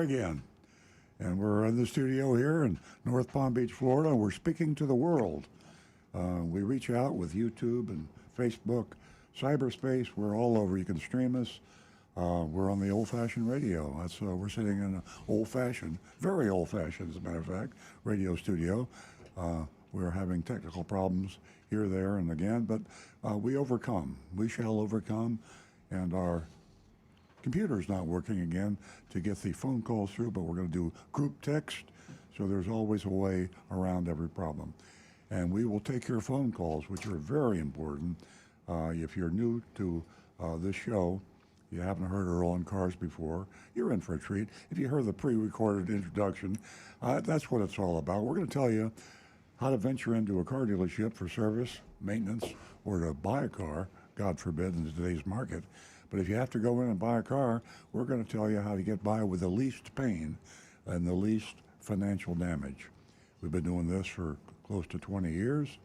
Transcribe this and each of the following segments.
again. And we're in the studio here in North Palm Beach, Florida, and we're speaking to the world. We reach out with YouTube and Facebook, cyberspace. We're all over. You can stream us. We're on the old-fashioned radio. We're sitting in an old-fashioned, very old-fashioned, as a matter of fact, radio studio. We're having technical problems here, there, and again, but we overcome. We shall overcome, and our computer's not working again to get the phone calls through, but we're going to do group text, so there's always a way around every problem. And we will take your phone calls, which are very important. If you're new to this show, you haven't heard Earl on Cars before, you're in for a treat. If you heard the pre-recorded introduction, that's what it's all about. We're going to tell you how to venture into a car dealership for service, maintenance, or to buy a car, God forbid, in today's market. But if you have to go in and buy a car, we're going to tell you how to get by with the least pain and the least financial damage. We've been doing this for close to 20 years,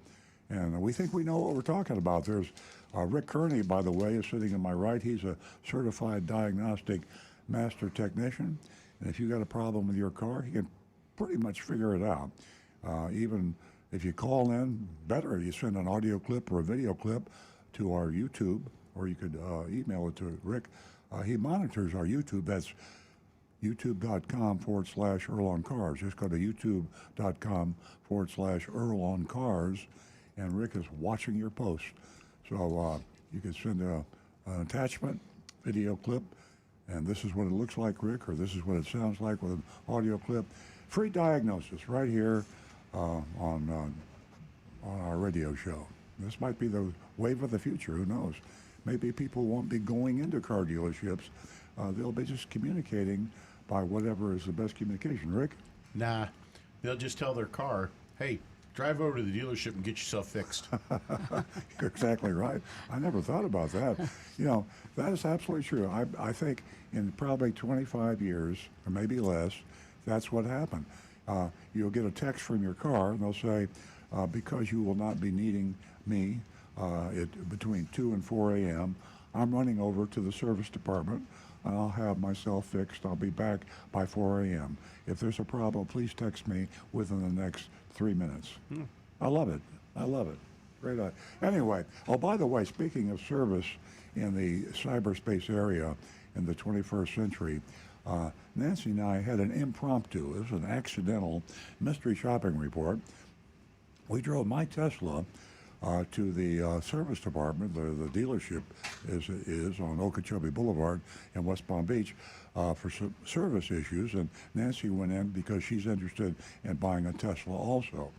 and we think we know what we're talking about. There's Rick Kearney, by the way, is sitting on my right. He's a certified diagnostic master technician, and if you got a problem with your car, he can pretty much figure it out. Even if you call in, better, you send an audio clip or a video clip to our YouTube, or you could email it to Rick. He monitors our YouTube. That's youtube.com/Earl on Cars. Just go to youtube.com/Earl on Cars, and Rick is watching your post. So you can send an attachment, video clip, and this is what it looks like, Rick, or this is what it sounds like with an audio clip. Free diagnosis right here on our radio show. This might be the wave of the future. Who knows? Maybe people won't be going into car dealerships. They'll be just communicating by whatever is the best communication. Rick? Nah, they'll just tell their car, hey, drive over to the dealership and get yourself fixed. You're exactly right. I never thought about that. You know, that is absolutely true. I think in probably 25 years, or maybe less, that's what happened. You'll get a text from your car, and they'll say, because you will not be needing me between 2 and 4 a.m., I'm running over to the service department, and I'll have myself fixed. I'll be back by 4 a.m. If there's a problem, please text me within the next 3 minutes. I love it. I love it. Great idea. Anyway, by the way, speaking of service in the cyberspace area in the 21st century, Nancy and I had an impromptu, it was an accidental mystery shopping report. We drove my Tesla to the service department. The dealership is on Okeechobee Boulevard in West Palm Beach for some service issues, and Nancy went in because she's interested in buying a Tesla also.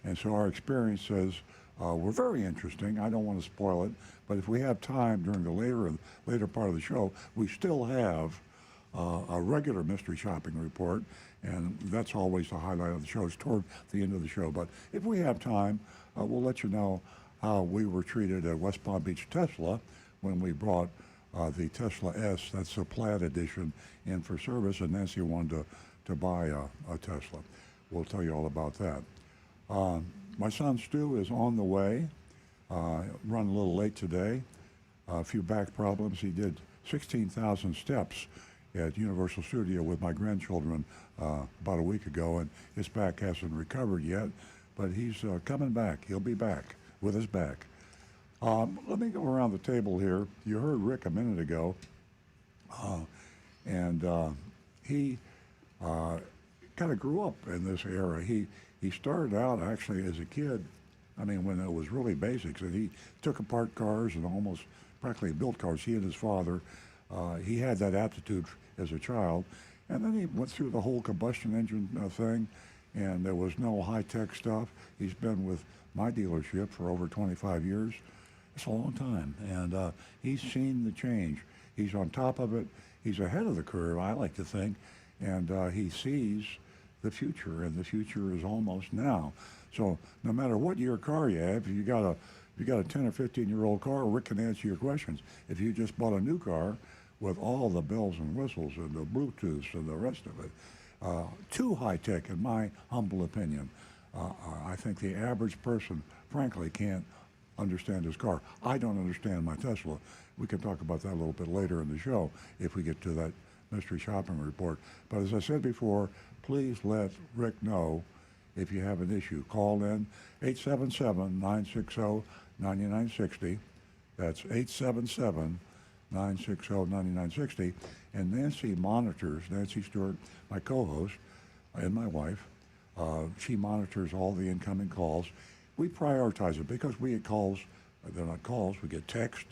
And so our experiences were very interesting. I don't want to spoil it, but if we have time during the later part of the show, we still have a regular mystery shopping report, and that's always the highlight of the show. It's toward the end of the show. But if we have time, we'll let you know how we were treated at West Palm Beach Tesla when we brought the Tesla S, that's the Plaid edition, in for service, and Nancy wanted to buy a Tesla. We'll tell you all about that. My son Stu is on the way, run a little late today, a few back problems. He did 16,000 steps at Universal Studio with my grandchildren about a week ago, and his back hasn't recovered yet, but he's coming back. He'll be back with his back. Let me go around the table here. You heard Rick a minute ago, and he kind of grew up in this era. He started out actually as a kid, I mean, when it was really basics, and he took apart cars and almost practically built cars. He and his father, he had that aptitude as a child, and then he went through the whole combustion engine thing, and there was no high-tech stuff. He's been with my dealership for over 25 years. It's a long time, and he's seen the change. He's on top of it. He's ahead of the curve, I like to think, and he sees the future, and the future is almost now. So no matter what year car you have, if you got a 10 or 15-year-old car, Rick can answer your questions. If you just bought a new car with all the bells and whistles and the Bluetooth and the rest of it, too high-tech in my humble opinion. I think the average person, frankly, can't understand his car. I don't understand my Tesla. We can talk about that a little bit later in the show if we get to mystery shopping report. But as I said before, please let Rick know if you have an issue. Call in 877-960-9960. That's 877-960-9960. And Nancy Stewart, my co-host, and my wife, she monitors all the incoming calls. We prioritize it because we get calls, they're not calls, we get text,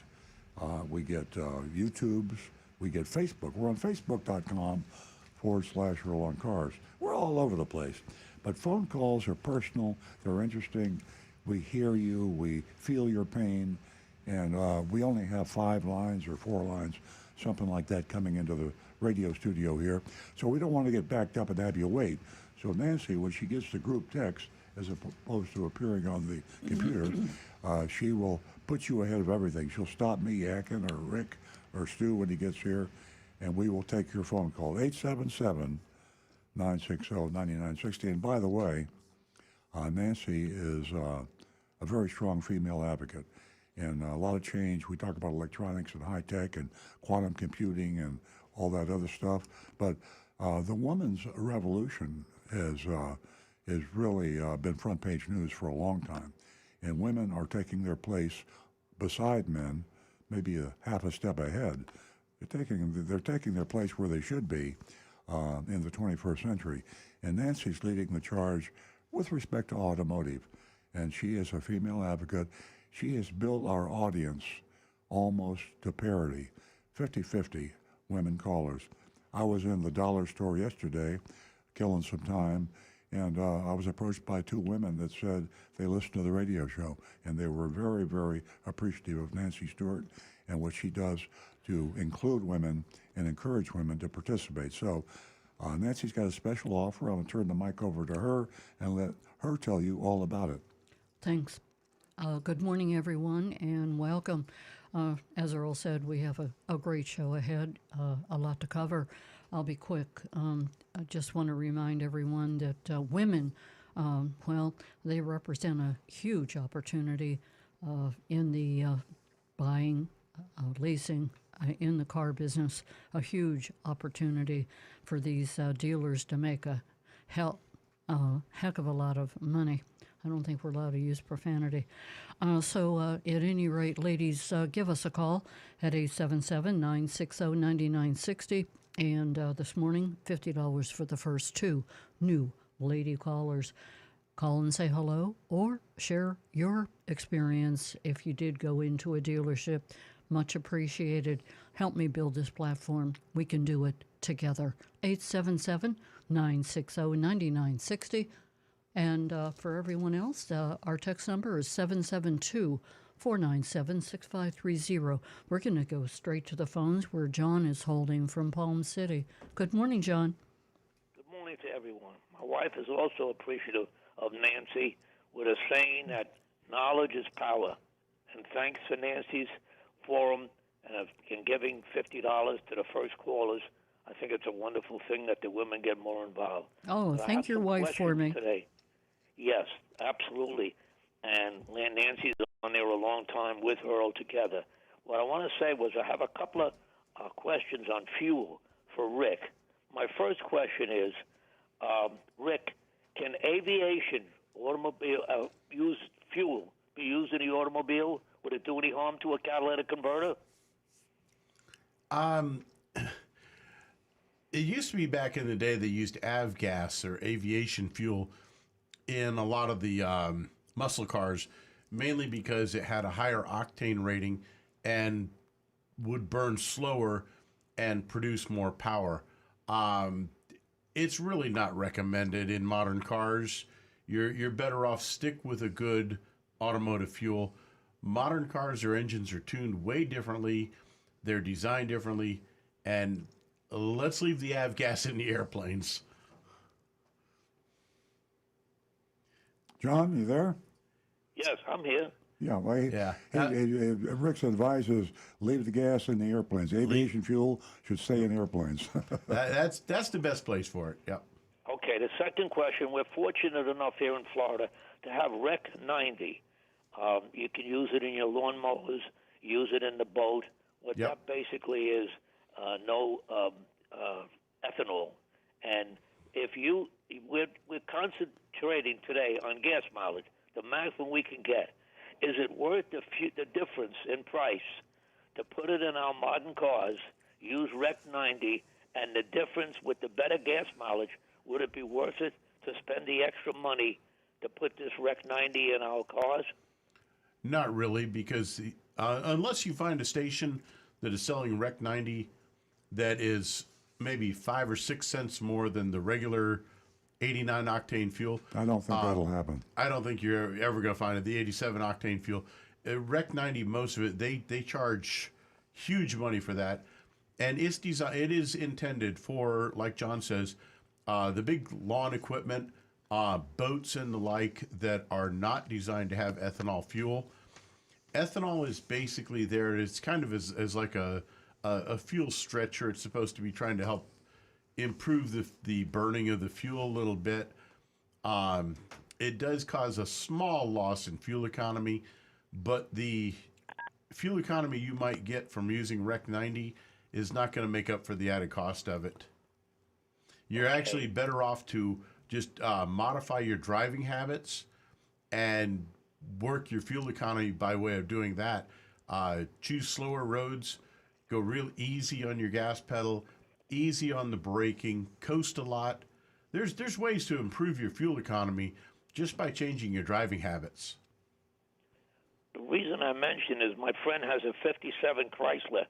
we get YouTubes, we get Facebook. We're on Facebook.com/Earl on Cars. We're all over the place. But phone calls are personal, they're interesting. We hear you, we feel your pain, and we only have 5 lines or 4 lines, something like that, coming into the radio studio here. So we don't want to get backed up and have you wait. So Nancy, when she gets the group text, as opposed to appearing on the computer, she will put you ahead of everything. She'll stop me yakking, or Rick, or Stu when he gets here, and we will take your phone call. 877-960-9960. And by the way, Nancy is a very strong female advocate. And a lot of change. We talk about electronics and high tech and quantum computing and all that other stuff. But the woman's revolution has really been front page news for a long time. And women are taking their place beside men, maybe a half a step ahead. They're taking their place where they should be in the 21st century. And Nancy's leading the charge with respect to automotive. And she is a female advocate. She has built our audience almost to parity, 50-50 women callers. I was in the dollar store yesterday, killing some time, and I was approached by 2 women that said they listened to the radio show, and they were very, very appreciative of Nancy Stewart and what she does to include women and encourage women to participate. So Nancy's got a special offer. I'm going to turn the mic over to her and let her tell you all about it. Thanks. Good morning, everyone, and welcome. As Earl said, we have a great show ahead, a lot to cover. I'll be quick. I just want to remind everyone that women, they represent a huge opportunity in the buying, leasing, in the car business, a huge opportunity for these dealers to make a heck of a lot of money. I don't think we're allowed to use profanity. So at any rate, ladies, give us a call at 877-960-9960. And this morning, $50 for the first 2 new lady callers. Call and say hello or share your experience if you did go into a dealership. Much appreciated. Help me build this platform. We can do it together. 877-960-9960. And for everyone else, our text number is 772-497-6530. We're going to go straight to the phones where John is holding from Palm City. Good morning, John. Good morning to everyone. My wife is also appreciative of Nancy with a saying that knowledge is power. And thanks for Nancy's forum and giving $50 to the first callers. I think it's a wonderful thing that the women get more involved. Oh, thank your wife for me. Today. Yes, absolutely. And Nancy's on there a long time with Earl together. What I want to say was I have a couple of questions on fuel for Rick. My first question is, Rick, can aviation automobile use fuel be used in the automobile? Would it do any harm to a catalytic converter? It used to be back in the day they used avgas or aviation fuel in a lot of the muscle cars, mainly because it had a higher octane rating and would burn slower and produce more power. It's really not recommended in modern cars. You're better off stick with a good automotive fuel. Modern cars, their engines are tuned way differently. They're designed differently. And let's leave the avgas in the airplanes. John, you there? Yes, I'm here. Yeah, well, Yeah. Rick's advice is leave the gas in the airplanes. Aviation fuel should stay in airplanes. That's the best place for it. Yep. Okay, the second question, we're fortunate enough here in Florida to have Rec 90. You can use it in your lawnmowers, use it in the boat. What Yep. that basically is, no ethanol. And we're concentrating today on gas mileage, the maximum we can get. Is it worth the difference in price to put it in our modern cars, use Rec 90, and the difference with the better gas mileage? Would it be worth it to spend the extra money to put this Rec 90 in our cars? Not really, because unless you find a station that is selling Rec 90 that is maybe 5 or 6 cents more than the regular 89 octane fuel. I don't think that'll happen. I don't think you're ever going to find it. The 87 octane fuel, Rec 90, most of it, they charge huge money for that, and it is intended for, like John says, the big lawn equipment, boats and the like that are not designed to have ethanol fuel. Ethanol is basically there. It's kind of as like a fuel stretcher. It's supposed to be trying to help improve the burning of the fuel a little bit. It does cause a small loss in fuel economy, but the fuel economy you might get from using Rec 90 is not going to make up for the added cost of it. You're actually better off to just modify your driving habits and work your fuel economy by way of doing that. Choose slower roads, go real easy on your gas pedal, easy on the braking, coast a lot. There's ways to improve your fuel economy just by changing your driving habits. The reason I mention is my friend has a 57 Chrysler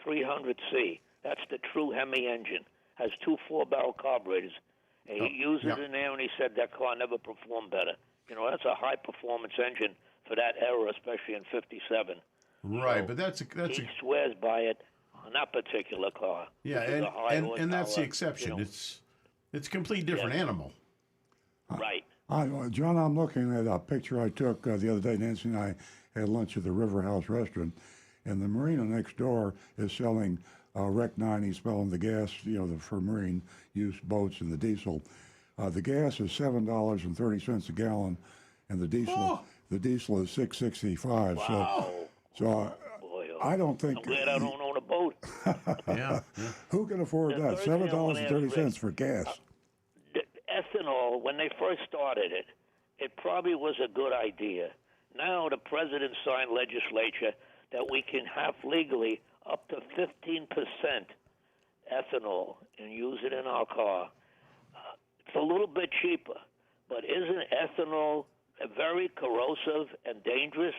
300C. That's the true Hemi engine. Has 2 4-barrel carburetors. And he used it in there, and he said that car never performed better. You know, that's a high-performance engine for that era, especially in 57. Right, So but that's he swears by it on that particular car. yeah, and that's the exception. You know, it's a completely different animal. right. John, I'm looking at a picture I took the other day. Nancy and I had lunch at the River House restaurant, and the marina next door is selling Rec 90, selling the gas, for marine use boats and the diesel. The gas is $7.30 a gallon, and the diesel is $6.65. Wow. So Boy, I don't think. I'm glad I don't own a boat. Yeah. Who can afford The that? third thing I wanna ask $7.30 for gas. The ethanol, when they first started it, it probably was a good idea. Now the president signed legislature that we can have legally up to 15% ethanol and use it in our car. It's a little bit cheaper, but isn't ethanol very corrosive and dangerous?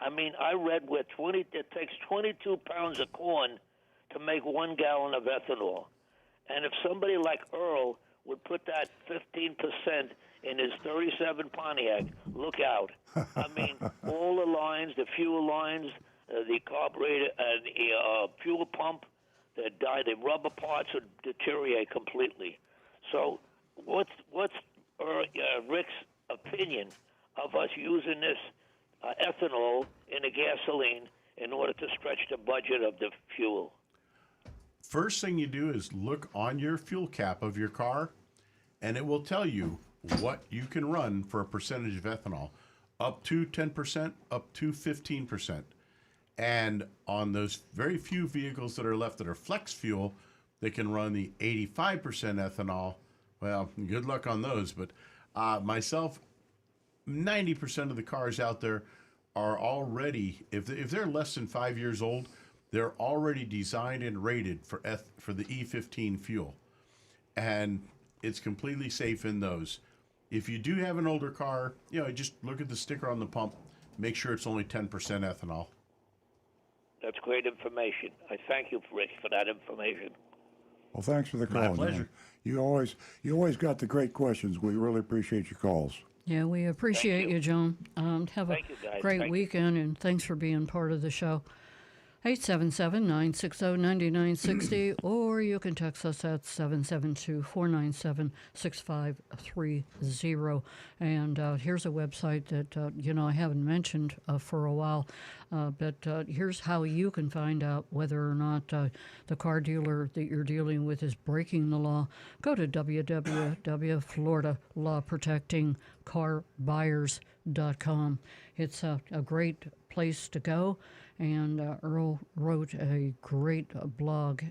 I mean, I read it takes 22 pounds of corn to make 1 gallon of ethanol. And if somebody like Earl would put that 15% in his 37 Pontiac, look out. I mean, all the lines, the fuel lines, the carburetor, the fuel pump, the rubber parts would deteriorate completely. So what's Rick's opinion of us using this ethanol in the gasoline in order to stretch the budget of the fuel? First thing you do is look on your fuel cap of your car, and it will tell you what you can run for a percentage of ethanol, up to 10%, up to 15%. And on those very few vehicles that are left that are flex fuel, they can run the 85% ethanol. Well, good luck on those. But myself, 90% of the cars out there are already, if they're less than 5 years old, they're already designed and rated for the E15 fuel. And it's completely safe in those. If you do have an older car, just look at the sticker on the pump. Make sure it's only 10% ethanol. That's great information. I thank you, Rick, for that information. Well, thanks for the call. My pleasure. You always got the great questions. We really appreciate your calls. Yeah, we appreciate you, John. Have Thank you, guys. a great Thank you. weekend, and thanks for being part of the show. 877-960-9960, or you can text us at 772-497-6530. And here's a website that, I haven't mentioned for a while, but here's how you can find out whether or not the car dealer that you're dealing with is breaking the law. Go to www.floridalawprotectingcarbuyers.com. It's a great place to go. and Earl wrote a great blog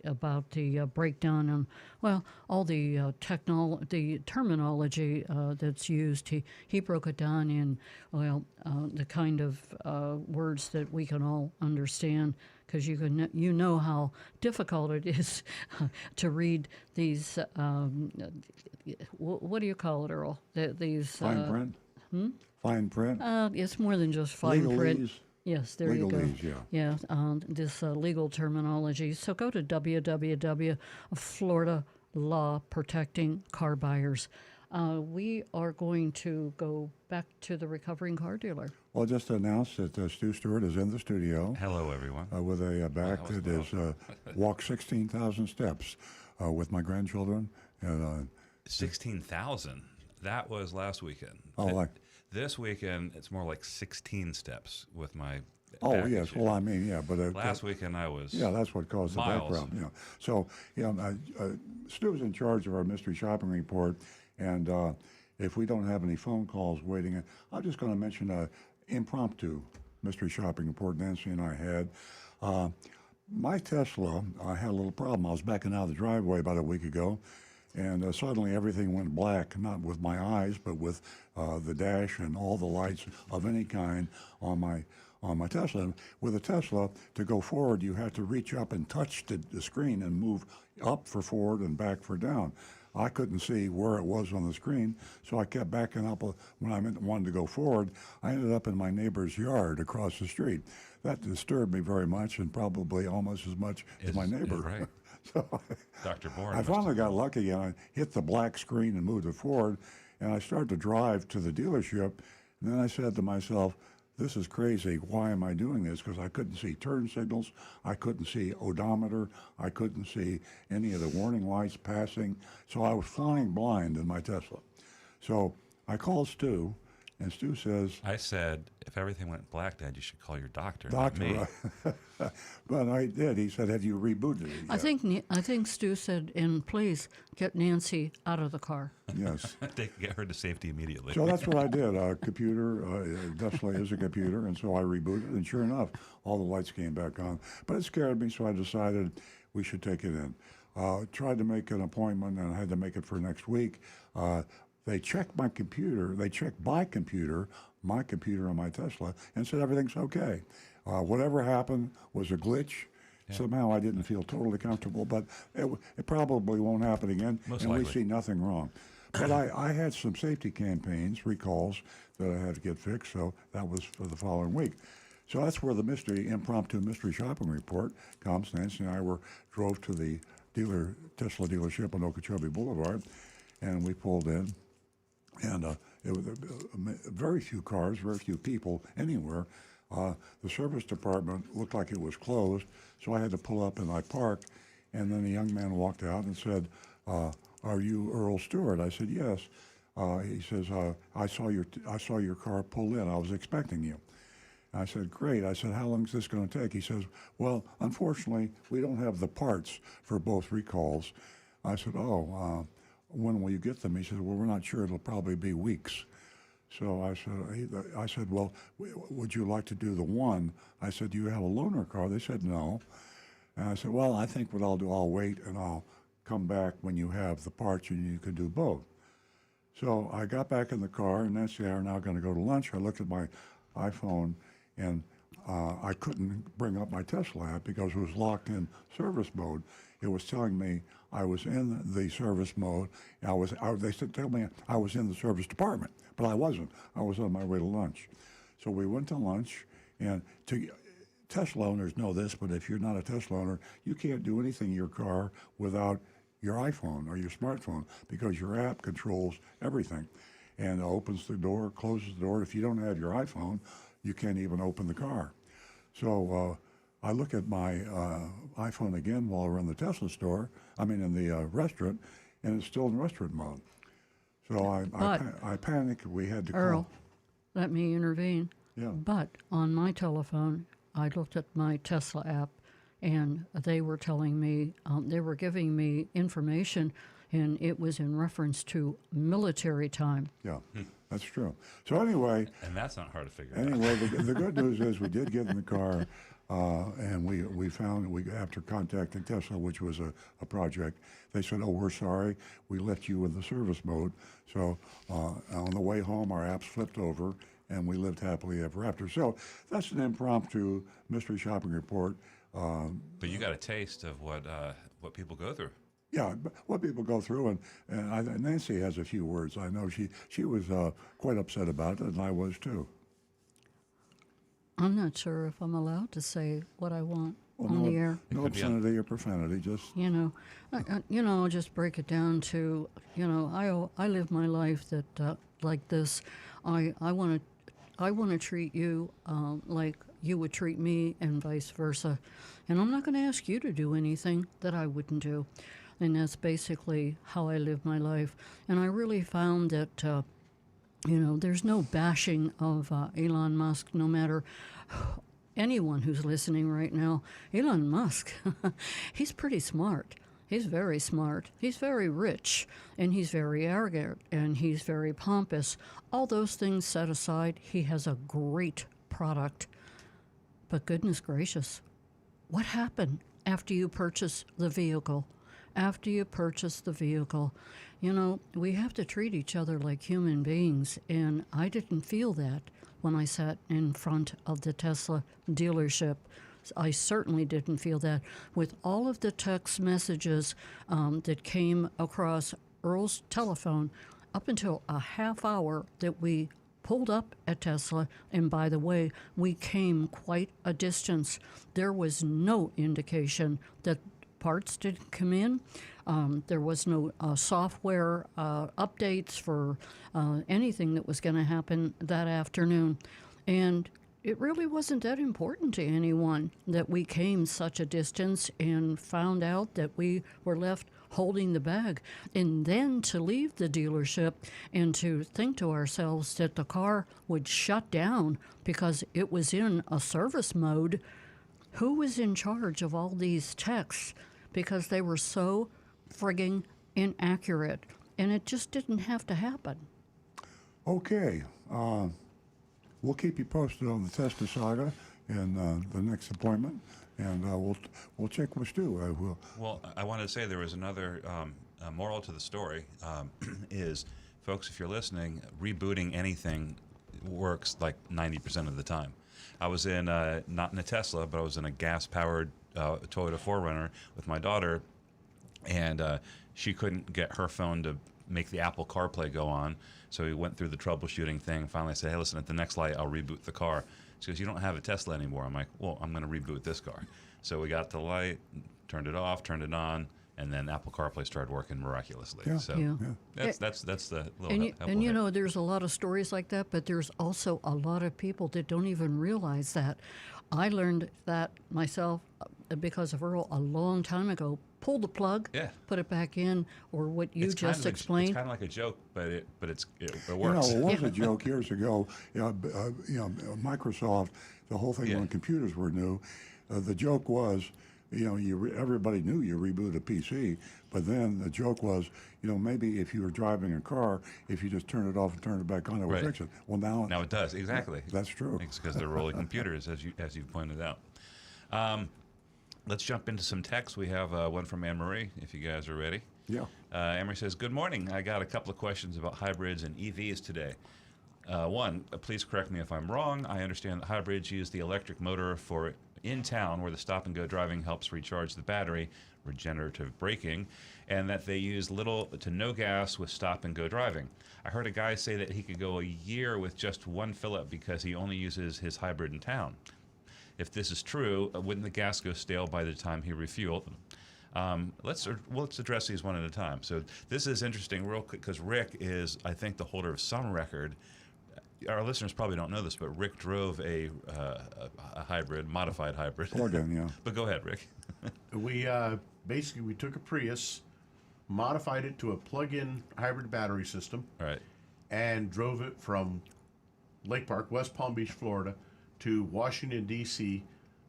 about the breakdown and, well, all the the terminology that's used. He broke it down in, well, the kind of words that we can all understand, because you know how difficult it is to read these. What do you call it, Earl? These Fine print? Fine print? it's more than just fine print. Legalese? Yes, there you go. Legalese, yeah. Yeah, this legal terminology. So go to www.Florida Law Protecting Car Buyers. We are going to go back to the recovering car dealer. Well, just to announce that Stu Stewart is in the studio Hello, everyone. with a back that is walked 16,000 steps with my grandchildren. And 16,000. That was last weekend. Oh, like- This weekend, it's more like 16 steps with my oh back yes, issue. well I mean yeah, but Last weekend I was yeah, that's what caused the back miles. problem. Yeah. So Stu's in charge of our mystery shopping report, and if we don't have any phone calls waiting, I'm just going to mention a impromptu mystery shopping report Nancy and I had. My Tesla, I had a little problem. I was backing out of the driveway about a week ago, and suddenly everything went black, not with my eyes, but with the dash and all the lights of any kind on my Tesla. With a Tesla, to go forward, you have to reach up and touch the screen and move up for forward and back for down. I couldn't see where it was on the screen, so I kept backing up. When I wanted to go forward, I ended up in my neighbor's yard across the street. That disturbed me very much, and probably almost as much as my neighbor. Right. So Dr. Bourne. I finally got lucky, and I hit the black screen and moved it forward, and I started to drive to the dealership, and then I said to myself, this is crazy. Why am I doing this? Because I couldn't see turn signals. I couldn't see odometer. I couldn't see any of the warning lights passing. So I was flying blind in my Tesla. So I called Stu, and Stu says, I said, if everything went black, Dad, you should call your doctor. not me. Doctor, but I did. He said, have you rebooted it yet? I think Stu said, and please get Nancy out of the car. Yes. They could get her to safety immediately. So that's what I did. Computer, Tesla is a computer, and so I rebooted, and sure enough, all the lights came back on. But it scared me, so I decided we should take it in. Tried to make an appointment, and I had to make it for next week. They checked my computer. They checked my computer on my Tesla, and said everything's okay. Whatever happened was a glitch. Yeah. Somehow I didn't feel totally comfortable, but it probably won't happen again, Most and likely. we see nothing wrong. But I had some safety campaigns, recalls, that I had to get fixed, so that was for the following week. So that's where the impromptu mystery shopping report comes. Nancy and I drove to the Tesla dealership on Okeechobee Boulevard, and we pulled in. And it was very few cars, very few people anywhere. The service department looked like it was closed, so I had to pull up and I parked. And then a young man walked out and said, "Are you Earl Stewart?" I said, "Yes." He says, "I saw your car pull in. I was expecting you." I said, "Great." I said, "How long is this going to take?" He says, "Well, unfortunately, we don't have the parts for both recalls." I said, "Oh. When will you get them?" He said, "Well, we're not sure. It'll probably be weeks." So I said, "Well, would you like to do the one?" I said, "Do you have a loaner car?" They said, "No." And I said, "Well, I think what I'll do, I'll wait and I'll come back when you have the parts and you can do both." So I got back in the car, and Nancy and I are now going to go to lunch. I looked at my iPhone, and I couldn't bring up my Tesla app because it was locked in service mode. It was telling me I was in the service mode. They tell me I was in the service department, but I wasn't. I was on my way to lunch. So we went to lunch, and Tesla owners know this, but if you're not a Tesla owner, you can't do anything in your car without your iPhone or your smartphone because your app controls everything and opens the door, closes the door. If you don't have your iPhone, you can't even open the car. So I look at my iPhone again while we're in the Tesla store, in the restaurant, and it's still in restaurant mode. So I panicked. We had to Earl, call. let me intervene. Yeah. But on my telephone, I looked at my Tesla app, and they were telling me, they were giving me information, and it was in reference to military time. Yeah, That's true. So anyway, And that's not hard to figure out. anyway, the good news is we did get in the car, and we found after contacting Tesla, which was a project, they said, "Oh, we're sorry, we left you in the service mode." So on the way home, our apps flipped over, and we lived happily ever after. So that's an impromptu mystery shopping report. But you got a taste of what people go through. Yeah, what people go through, and Nancy has a few words. I know she was quite upset about it, and I was too. I'm not sure if I'm allowed to say what I want Well, on the air. no could be on- obscenity or profanity, just I'll just break it down to, I live my life that like this. I want to treat you like you would treat me, and vice versa. And I'm not going to ask you to do anything that I wouldn't do. And that's basically how I live my life. And I really found that, there's no bashing of Elon Musk, no matter anyone who's listening right now. Elon Musk, he's pretty smart. He's very smart. He's very rich, and he's very arrogant, and he's very pompous. All those things set aside, he has a great product. But goodness gracious, what happened after you purchase the vehicle? After you purchase the vehicle, we have to treat each other like human beings, and I didn't feel that when I sat in front of the Tesla dealership. I certainly didn't feel that. With all of the text messages that came across Earl's telephone up until a half hour that we pulled up at Tesla, and by the way, we came quite a distance. There was no indication that parts didn't come in. There was no software updates for anything that was going to happen that afternoon. And it really wasn't that important to anyone that we came such a distance and found out that we were left holding the bag. And then to leave the dealership and to think to ourselves that the car would shut down because it was in a service mode. Who was in charge of all these texts? Because they were so frigging inaccurate. And it just didn't have to happen. okay. We'll keep you posted on the Tesla saga and the next appointment, and we'll check with Stu. Well, I wanted to say there was another moral to the story is, folks, if you're listening, rebooting anything works like 90% of the time. I was in, not in a Tesla, but I was in a gas-powered Toyota 4Runner with my daughter, and she couldn't get her phone to make the Apple CarPlay go on. So we went through the troubleshooting thing. Finally, I said, "Hey, listen, at the next light, I'll reboot the car." She goes, "You don't have a Tesla anymore." I'm like, "Well, I'm going to reboot this car." So we got the light, turned it off, turned it on, and then Apple CarPlay started working miraculously. Yeah. So Yeah. that's the little And, helpful hint. there's a lot of stories like that, but there's also a lot of people that don't even realize that. I learned that myself because of Earl a long time ago. Pull the plug, Yeah. put it back in, or what you It's kind just of explained. It's kind of like a joke, but it You works. know, it was a joke years ago. Microsoft, the whole thing Yeah. when computers were new, the joke was, everybody knew you reboot a PC, but then the joke was, maybe if you were driving a car, if you just turn it off and turn it back on, it would Right. fix it. Well, now Now it does, exactly. that's true. It's because they're rolling computers, as you pointed out. Let's jump into some text. We have one from Anne Marie, if you guys are ready. Yeah. Anne Marie says, "Good morning. I got a couple of questions about hybrids and EVs today. One, please correct me if I'm wrong. I understand that hybrids use the electric motor for in town, where the stop-and-go driving helps recharge the battery, regenerative braking, and that they use little to no gas with stop-and-go driving. I heard a guy say that he could go a year with just one fill-up because he only uses his hybrid in town. If this is true, wouldn't the gas go stale by the time he refueled? Let's address these one at a time. So this is interesting, real quick, because Rick is, I think, the holder of some record. Our listeners probably don't know this, but Rick drove a hybrid, modified hybrid. Plug-in, yeah. But go ahead, Rick. We basically took a Prius, modified it to a plug-in hybrid battery system, All right. and drove it from Lake Park, West Palm Beach, Florida, to Washington, D.C.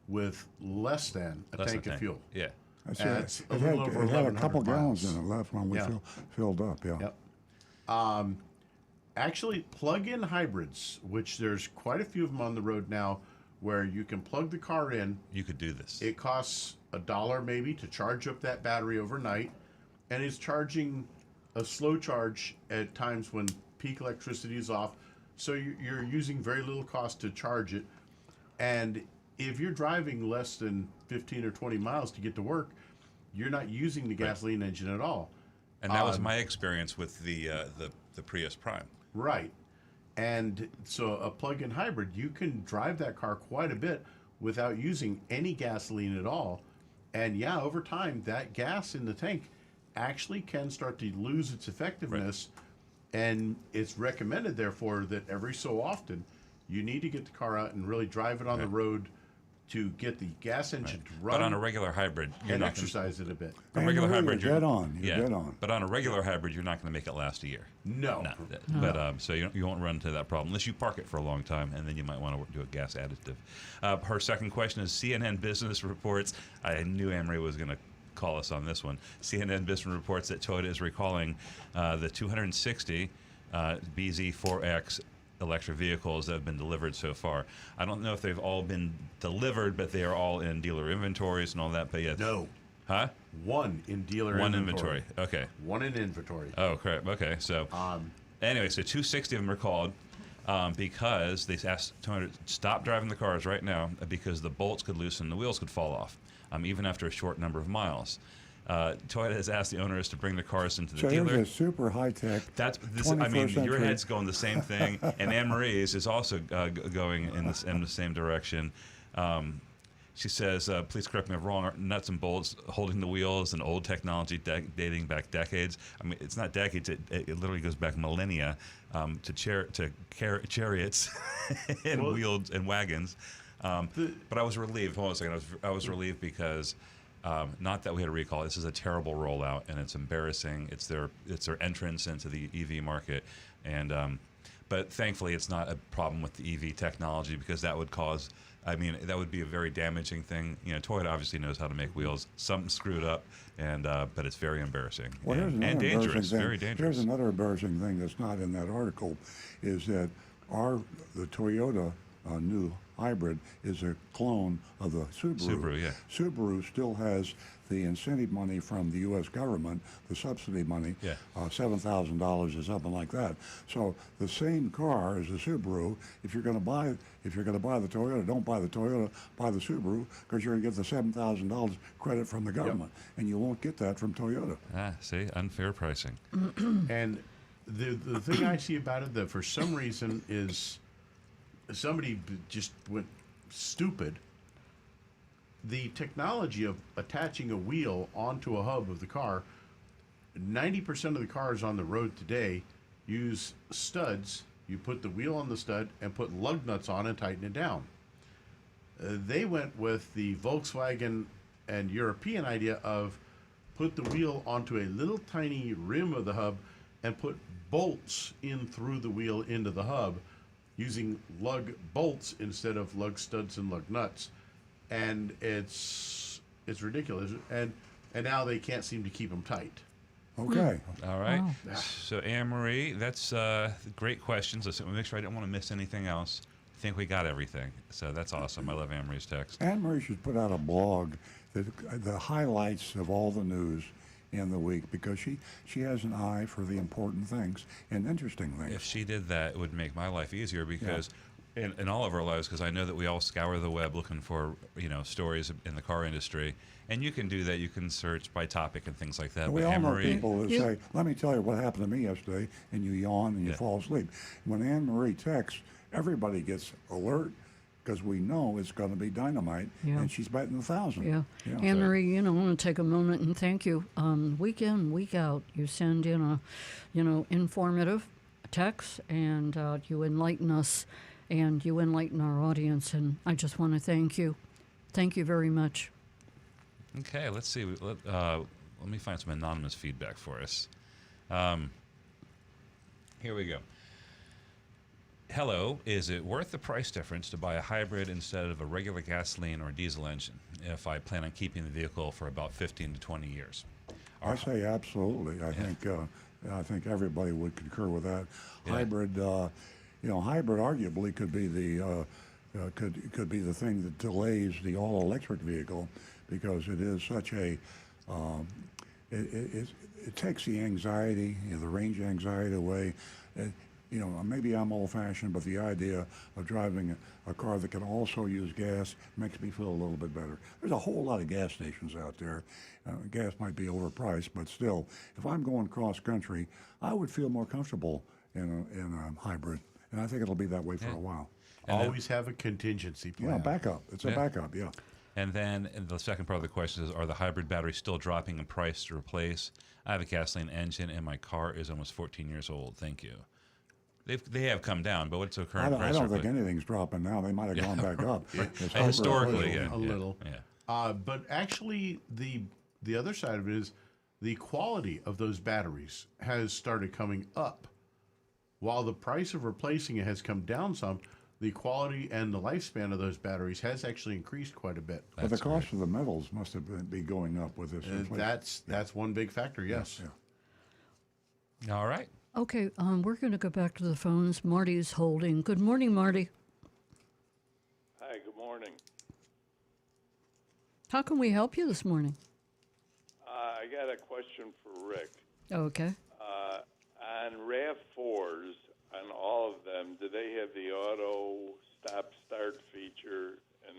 with less than a Less tank than of fuel. Yeah. That's And it. it's a It little over had a couple 1,100 gallons miles. in it left when we Yeah. filled up, yeah. Yep. Actually, plug-in hybrids, which there's quite a few of them on the road now, where you can plug the car in. You could do this. It costs $1 maybe to charge up that battery overnight, and it's charging a slow charge at times when peak electricity is off. So you're using very little cost to charge it. And if you're driving less than 15 or 20 miles to get to work, you're not using the gasoline engine at all. And that was my experience with the Prius Prime. Right. And so a plug-in hybrid, you can drive that car quite a bit without using any gasoline at all. And yeah, over time, that gas in the tank actually can start to lose its effectiveness. Right. And it's recommended, therefore, that every so often you need to get the car out and really drive it on the road to get the gas engine to run. But on a regular hybrid, you're and not exercise it a bit. A regular hybrid, you're dead on. You're dead on. But on a regular hybrid, you're not going to make it last a year. No. But so you won't run into that problem unless you park it for a long time, and then you might want to do a gas additive. Her second question is CNN Business reports. I knew Anne-Marie was going to call us on this one. CNN Business reports that Toyota is recalling the 260 BZ4X electric vehicles that have been delivered so far. I don't know if they've all been delivered, but they are all in dealer inventories and all that. But yeah, No. huh? One in dealer One inventory. Okay. One in inventory. Oh crap. Okay. So anyway, so 260 of them are called because they asked Toyota to stop driving the cars right now because the bolts could loosen, the wheels could fall off, even after a short number of miles. Toyota has asked the owners to bring the cars into the So dealer. here's a super high-tech. That's this. 21st I mean, your century. head's going the same thing, and Anne Marie's is also going in the same direction. She says, "Please correct me if I'm wrong. Nuts and bolts holding the wheels and old technology dating back decades. I mean, it's not decades. It literally goes back millennia to chariots and wheels and wagons." But I was relieved. Hold on a second. I was relieved because. Not that we had a recall. This is a terrible rollout, and it's embarrassing. It's their entrance into the EV market, and but thankfully it's not a problem with the EV technology because that would cause. I mean, that would be a very damaging thing. You know, Toyota obviously knows how to make wheels. Something screwed up, and but it's very embarrassing Well, here's and another dangerous. embarrassing Very thing. dangerous. Here's another embarrassing thing that's not in that article, is that the Toyota new hybrid is a clone of the Subaru. Subaru, yeah. Subaru still has the incentive money from the U.S. government, the subsidy money, Yeah. $7,000 or something like that. So the same car as the Subaru. If you're going to buy the Toyota, don't buy the Toyota, buy the Subaru, because you're going to get the $7,000 credit from the government, and you won't get that from Toyota. See, unfair pricing. And the thing I see about it that for some reason is somebody just went stupid. The technology of attaching a wheel onto a hub of the car, 90% of the cars on the road today use studs. You put the wheel on the stud and put lug nuts on and tighten it down. They went with the Volkswagen and European idea of put the wheel onto a little tiny rim of the hub and put bolts in through the wheel into the hub, using lug bolts instead of lug studs and lug nuts, and it's ridiculous. And now they can't seem to keep them tight. Okay. All right. Wow. So Anne Marie, that's great questions. Let's make sure I don't want to miss anything else. I think we got everything. So that's awesome. I love Anne Marie's text. Anne Marie should put out a blog that the highlights of all the news in the week, because she has an eye for the important things and interesting things. If she did that, it would make my life easier because in all of our lives, because I know that we all scour the web looking for stories in the car industry, and you can do that. You can search by topic and things like that. We but all Anne know Marie, people that say, "Let me tell you what happened to me yesterday," and you yawn and you fall asleep. When Anne Marie texts, everybody gets alert, because we know it's going to be dynamite, and she's betting 1,000. Yeah. Anne Marie, I want to take a moment and thank you. Week in, week out, you send in a, informative text, and you enlighten us, and you enlighten our audience, and I just want to thank you. Thank you very much. Okay, let's see. Let me find some anonymous feedback for us. Here we go. Hello, is it worth the price difference to buy a hybrid instead of a regular gasoline or diesel engine if I plan on keeping the vehicle for about 15 to 20 years? I say absolutely. I think everybody would concur with that. Yeah. Hybrid, hybrid arguably could be could be the thing that delays the all electric vehicle, because it is such a it takes the anxiety, the range anxiety away. Maybe I'm old-fashioned, but the idea of driving a car that can also use gas makes me feel a little bit better. There's a whole lot of gas stations out there. Gas might be overpriced, but still, if I'm going cross-country, I would feel more comfortable in a hybrid, and I think it'll be that way for a while. And then- Always have a contingency plan. Yeah, backup. It's a backup, yeah. And then the second part of the question is, are the hybrid batteries still dropping in price to replace? I have a gasoline engine, and my car is almost 14 years old. Thank you. They have come down, but what's the current I price? don't think anything's dropping now. They might have gone back up. It's Historically, hyper- yeah. A little. Yeah. But actually, the other side of it is the quality of those batteries has started coming up. While the price of replacing it has come down some, the quality and the lifespan of those batteries has actually increased quite a bit. But the cost of the metals must have be going up with this. inflation. That's one big factor, yes. Yeah. All right. Okay, we're going to go back to the phones. Marty's holding. Good morning, Marty. Hi, good morning. How can we help you this morning? I got a question for Rick. Okay. On RAV4s, on all of them, do they have the auto stop-start feature? And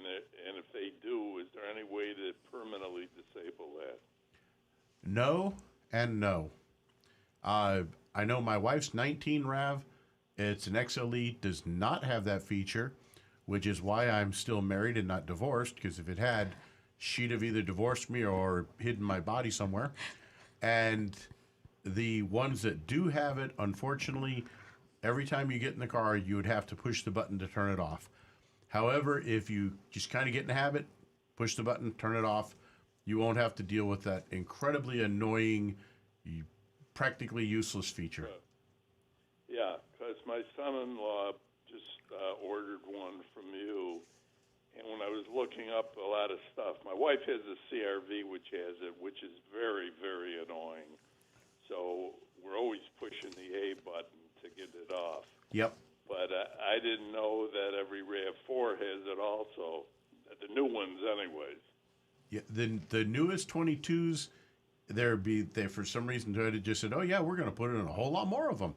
if they do, is there any way to permanently disable that? No and no. I know my wife's 19 RAV. It's an XLE, does not have that feature, which is why I'm still married and not divorced, because if it had, she'd have either divorced me or hidden my body somewhere. And the ones that do have it, unfortunately, every time you get in the car, you would have to push the button to turn it off. However, if you just kind of get in the habit, push the button, turn it off, you won't have to deal with that incredibly annoying, practically useless feature. Yeah, because my son-in-law just ordered one from you, and when I was looking up a lot of stuff, my wife has a CRV which has it, which is very, very annoying. So we're always pushing the A button to get it off. Yep. But I didn't know that every RAV4 has it also. The new ones, anyways. Yeah, the newest 22s, they for some reason Toyota just said, "Oh yeah, we're going to put in a whole lot more of them."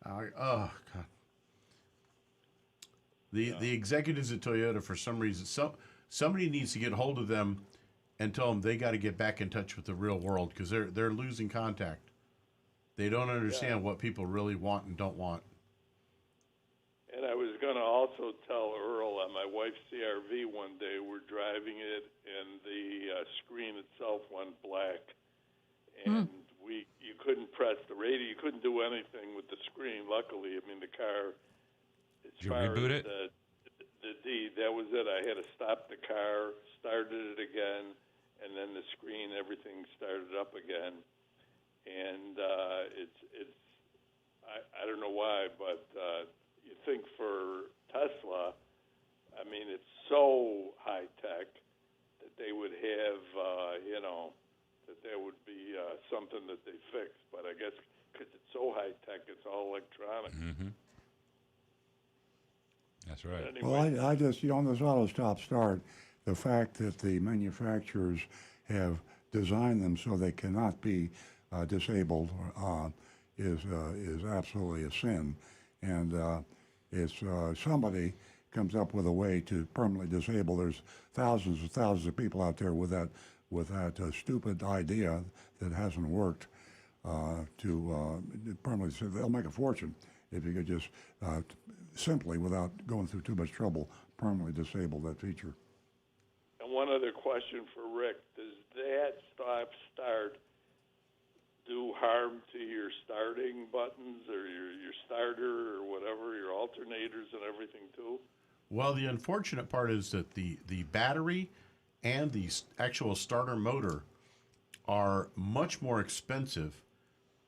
Oh God. The executives at Toyota, for some reason, somebody needs to get hold of them and tell them they got to get back in touch with the real world, because they're losing contact. They don't understand what people really want and don't want. And I was going to also tell Earl on my wife's CRV one day, we're driving it, and the screen itself went black. And you couldn't press the radio. You couldn't do anything with the screen, luckily. I mean, the car, as Did you far reboot as it? that was it. I had to stop the car, started it again, and then the screen, everything started up again. And I don't know why, but you think for Tesla, I mean, it's so high tech that they would have, that would be something that they fix. But I guess because it's so high tech, it's all electronic. Mm-hmm. That's right. Anyway, Well, I just, on this auto stop start, the fact that the manufacturers have designed them so they cannot be disabled is absolutely a sin. And it's somebody comes up with a way to permanently disable. There's thousands and thousands of people out there with that stupid idea that hasn't worked to permanently disable. They'll make a fortune if you could just simply, without going through too much trouble, permanently disable that feature. and one other question for Rick: does that start do harm to your starting buttons or your starter or whatever, your alternators and everything too? Well, the unfortunate part is that the battery and the actual starter motor are much more expensive,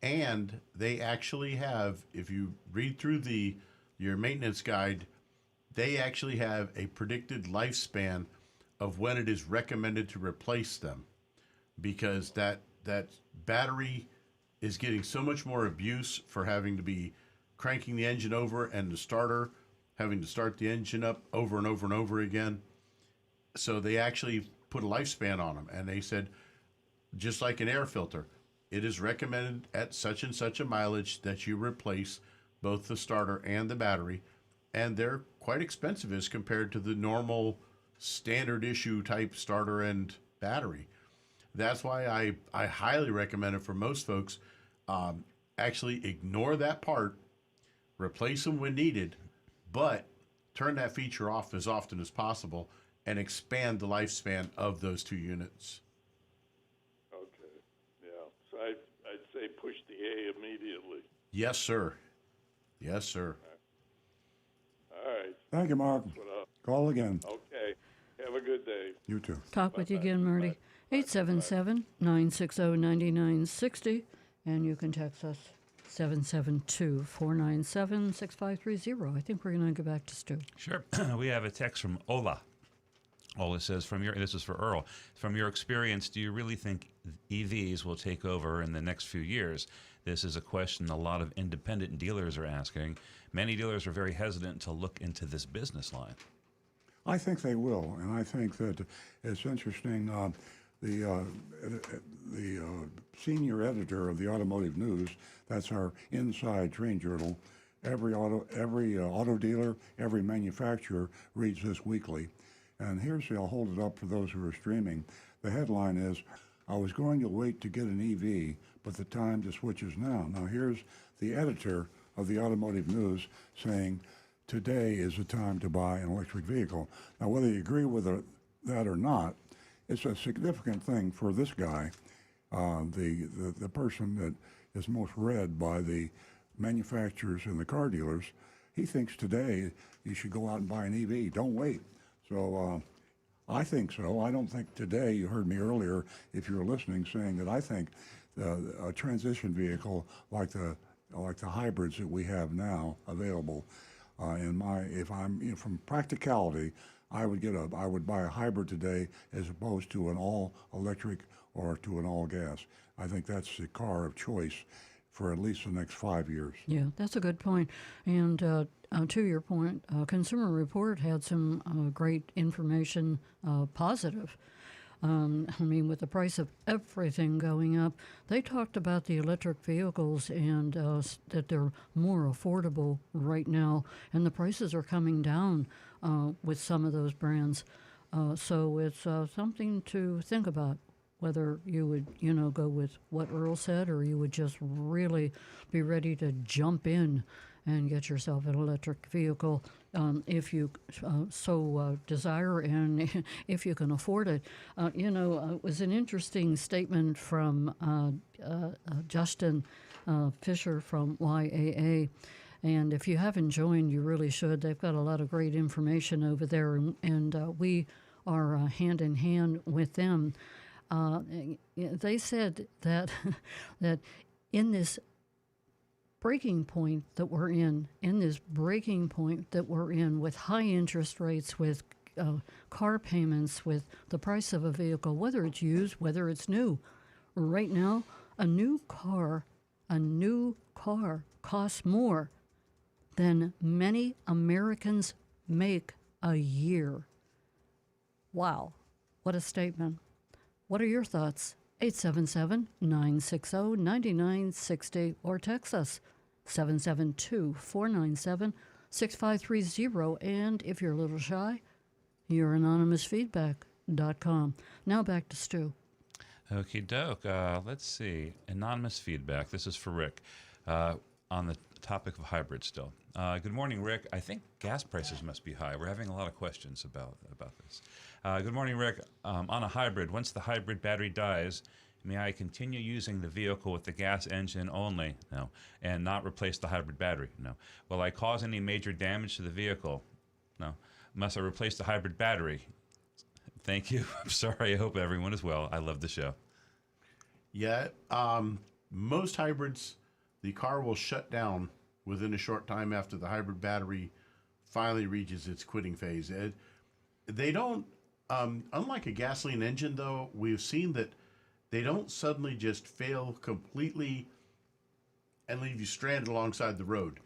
and they actually have, if you read through your maintenance guide, they actually have a predicted lifespan of when it is recommended to replace them, because that that battery is getting so much more abuse for having to be cranking the engine over and the starter having to start the engine up over and over and over again. So they actually put a lifespan on them, and they said, just like an air filter, it is recommended at such and such a mileage that you replace both the starter and the battery, and they're quite expensive as compared to the normal standard issue type starter and battery. That's why I highly recommend it for most folks. Actually ignore that part, replace them when needed, but turn that feature off as often as possible and expand the lifespan of those two units. Okay, yeah. So I'd say push the A immediately. Yes, sir. Yes, sir. All right. Thank you, Mark. Call again. Okay. Have a good day. You too. Talk with you again, Marty. 877-960-9960, and you can text us 772-497-6530. I think we're going to go back to Stu. Sure. We have a text from Ola. Ola says, this is for Earl, from your experience, do you really think EVs will take over in the next few years? This is a question a lot of independent dealers are asking. Many dealers are very hesitant to look into this business line. I think they will, and I think that it's interesting. The senior editor of the Automotive News, that's our inside train journal, every auto dealer, every manufacturer reads this weekly. And I'll hold it up for those who are streaming. The headline is, I was going to wait to get an EV, but the time to switch is now. Now here's the editor of the Automotive News saying, today is the time to buy an electric vehicle. Now whether you agree with that or not, it's a significant thing for this guy, the person that is most read by the manufacturers and the car dealers. He thinks today you should go out and buy an EV. Don't wait. So I think so. I don't think today, you heard me earlier, if you were listening, saying that I think a transition vehicle like the hybrids that we have now available, from practicality, I would buy a hybrid today as opposed to an all electric or to an all gas. I think that's the car of choice for at least the next 5 years. Yeah, that's a good point. And to your point, Consumer Report had some great information, positive. With the price of everything going up, they talked about the electric vehicles and that they're more affordable right now, and the prices are coming down with some of those brands. So it's something to think about, whether you would, go with what Earl said, or you would just really be ready to jump in and get yourself an electric vehicle if you so desire and if you can afford it. It was an interesting statement from Justin Fisher from YAA. And if you haven't joined, you really should. They've got a lot of great information over there, and we are hand in hand with them. They said that that in this breaking point that we're in with high interest rates, with car payments, with the price of a vehicle, whether it's used, whether it's new, right now, a new car costs more than many Americans make a year. Wow, what a statement. What are your thoughts? 877-960-9960 or text us 772-497-6530. And if you're a little shy, you're anonymousfeedback.com. Now back to Stu. Okie doke. Let's see. Anonymous feedback. This is for Rick on the topic of hybrid still. Good morning, Rick. I think gas prices must be high. We're having a lot of questions about this. Good morning, Rick. On a hybrid, once the hybrid battery dies, may I continue using the vehicle with the gas engine only? No. And not replace the hybrid battery? No. Will I cause any major damage to the vehicle? No. Must I replace the hybrid battery? Thank you. I'm sorry. I hope everyone is well. I love the show. Yeah. Most hybrids, the car will shut down within a short time after the hybrid battery finally reaches its quitting phase. They don't, unlike a gasoline engine, though, we've seen that they don't suddenly just fail completely and leave you stranded alongside the road.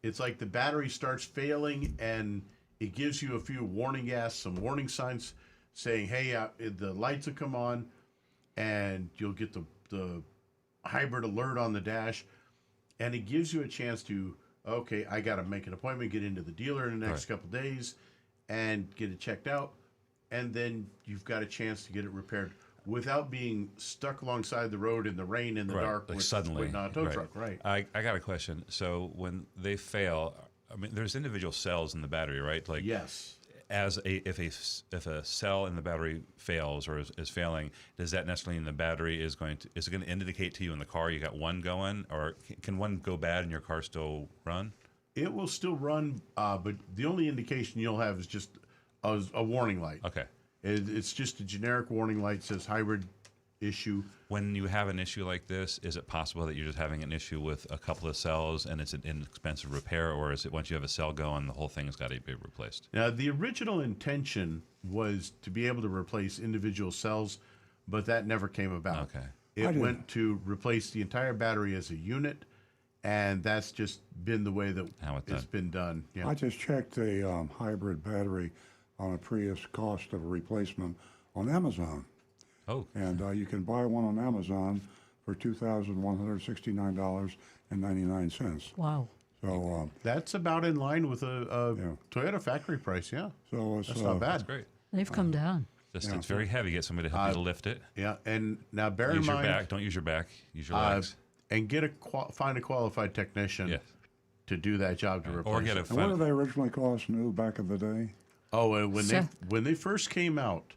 It's like the battery starts failing and it gives you a few warning gas, some warning signs saying, hey, the lights will come on, and you'll get the hybrid alert on the dash, and it gives you a chance to, okay, I got to make an appointment, get into the dealer in the next couple days, and get it checked out, and then you've got a chance to get it repaired without being stuck alongside the road in the rain, in the dark, like with, suddenly. waiting on a tow truck. Right. I got a question. So when they fail, I mean, there's individual cells in the battery, right? Like Yes. if a cell in the battery fails or is failing, does that necessarily mean the battery is it going to indicate to you in the car you got one going, or can one go bad and your car still run? It will still run, but the only indication you'll have is just a warning light. Okay. It's just a generic warning light, says hybrid issue. When you have an issue like this, is it possible that you're just having an issue with a couple of cells and it's an inexpensive repair, or is it once you have a cell going, the whole thing's got to be replaced? Now, the original intention was to be able to replace individual cells, but that never came about. Okay. It went to replace the entire battery as a unit, and that's just been the way that it's been done. Yeah. I just checked a hybrid battery on a Prius cost of a replacement on Amazon. Oh. And you can buy one on Amazon for $2,169.99. Wow. So that's about in line with a Toyota factory price, yeah. so it's That's not bad. That's great. They've come down. Just it's very heavy. Get somebody to help you to lift it. Yeah, and now bear in Use your mind, back. Don't use your back. Use your legs. and get find a qualified technician Yes. to do that job to replace Or get a it. And what did they originally cost new back in the day? Oh, and when they first came out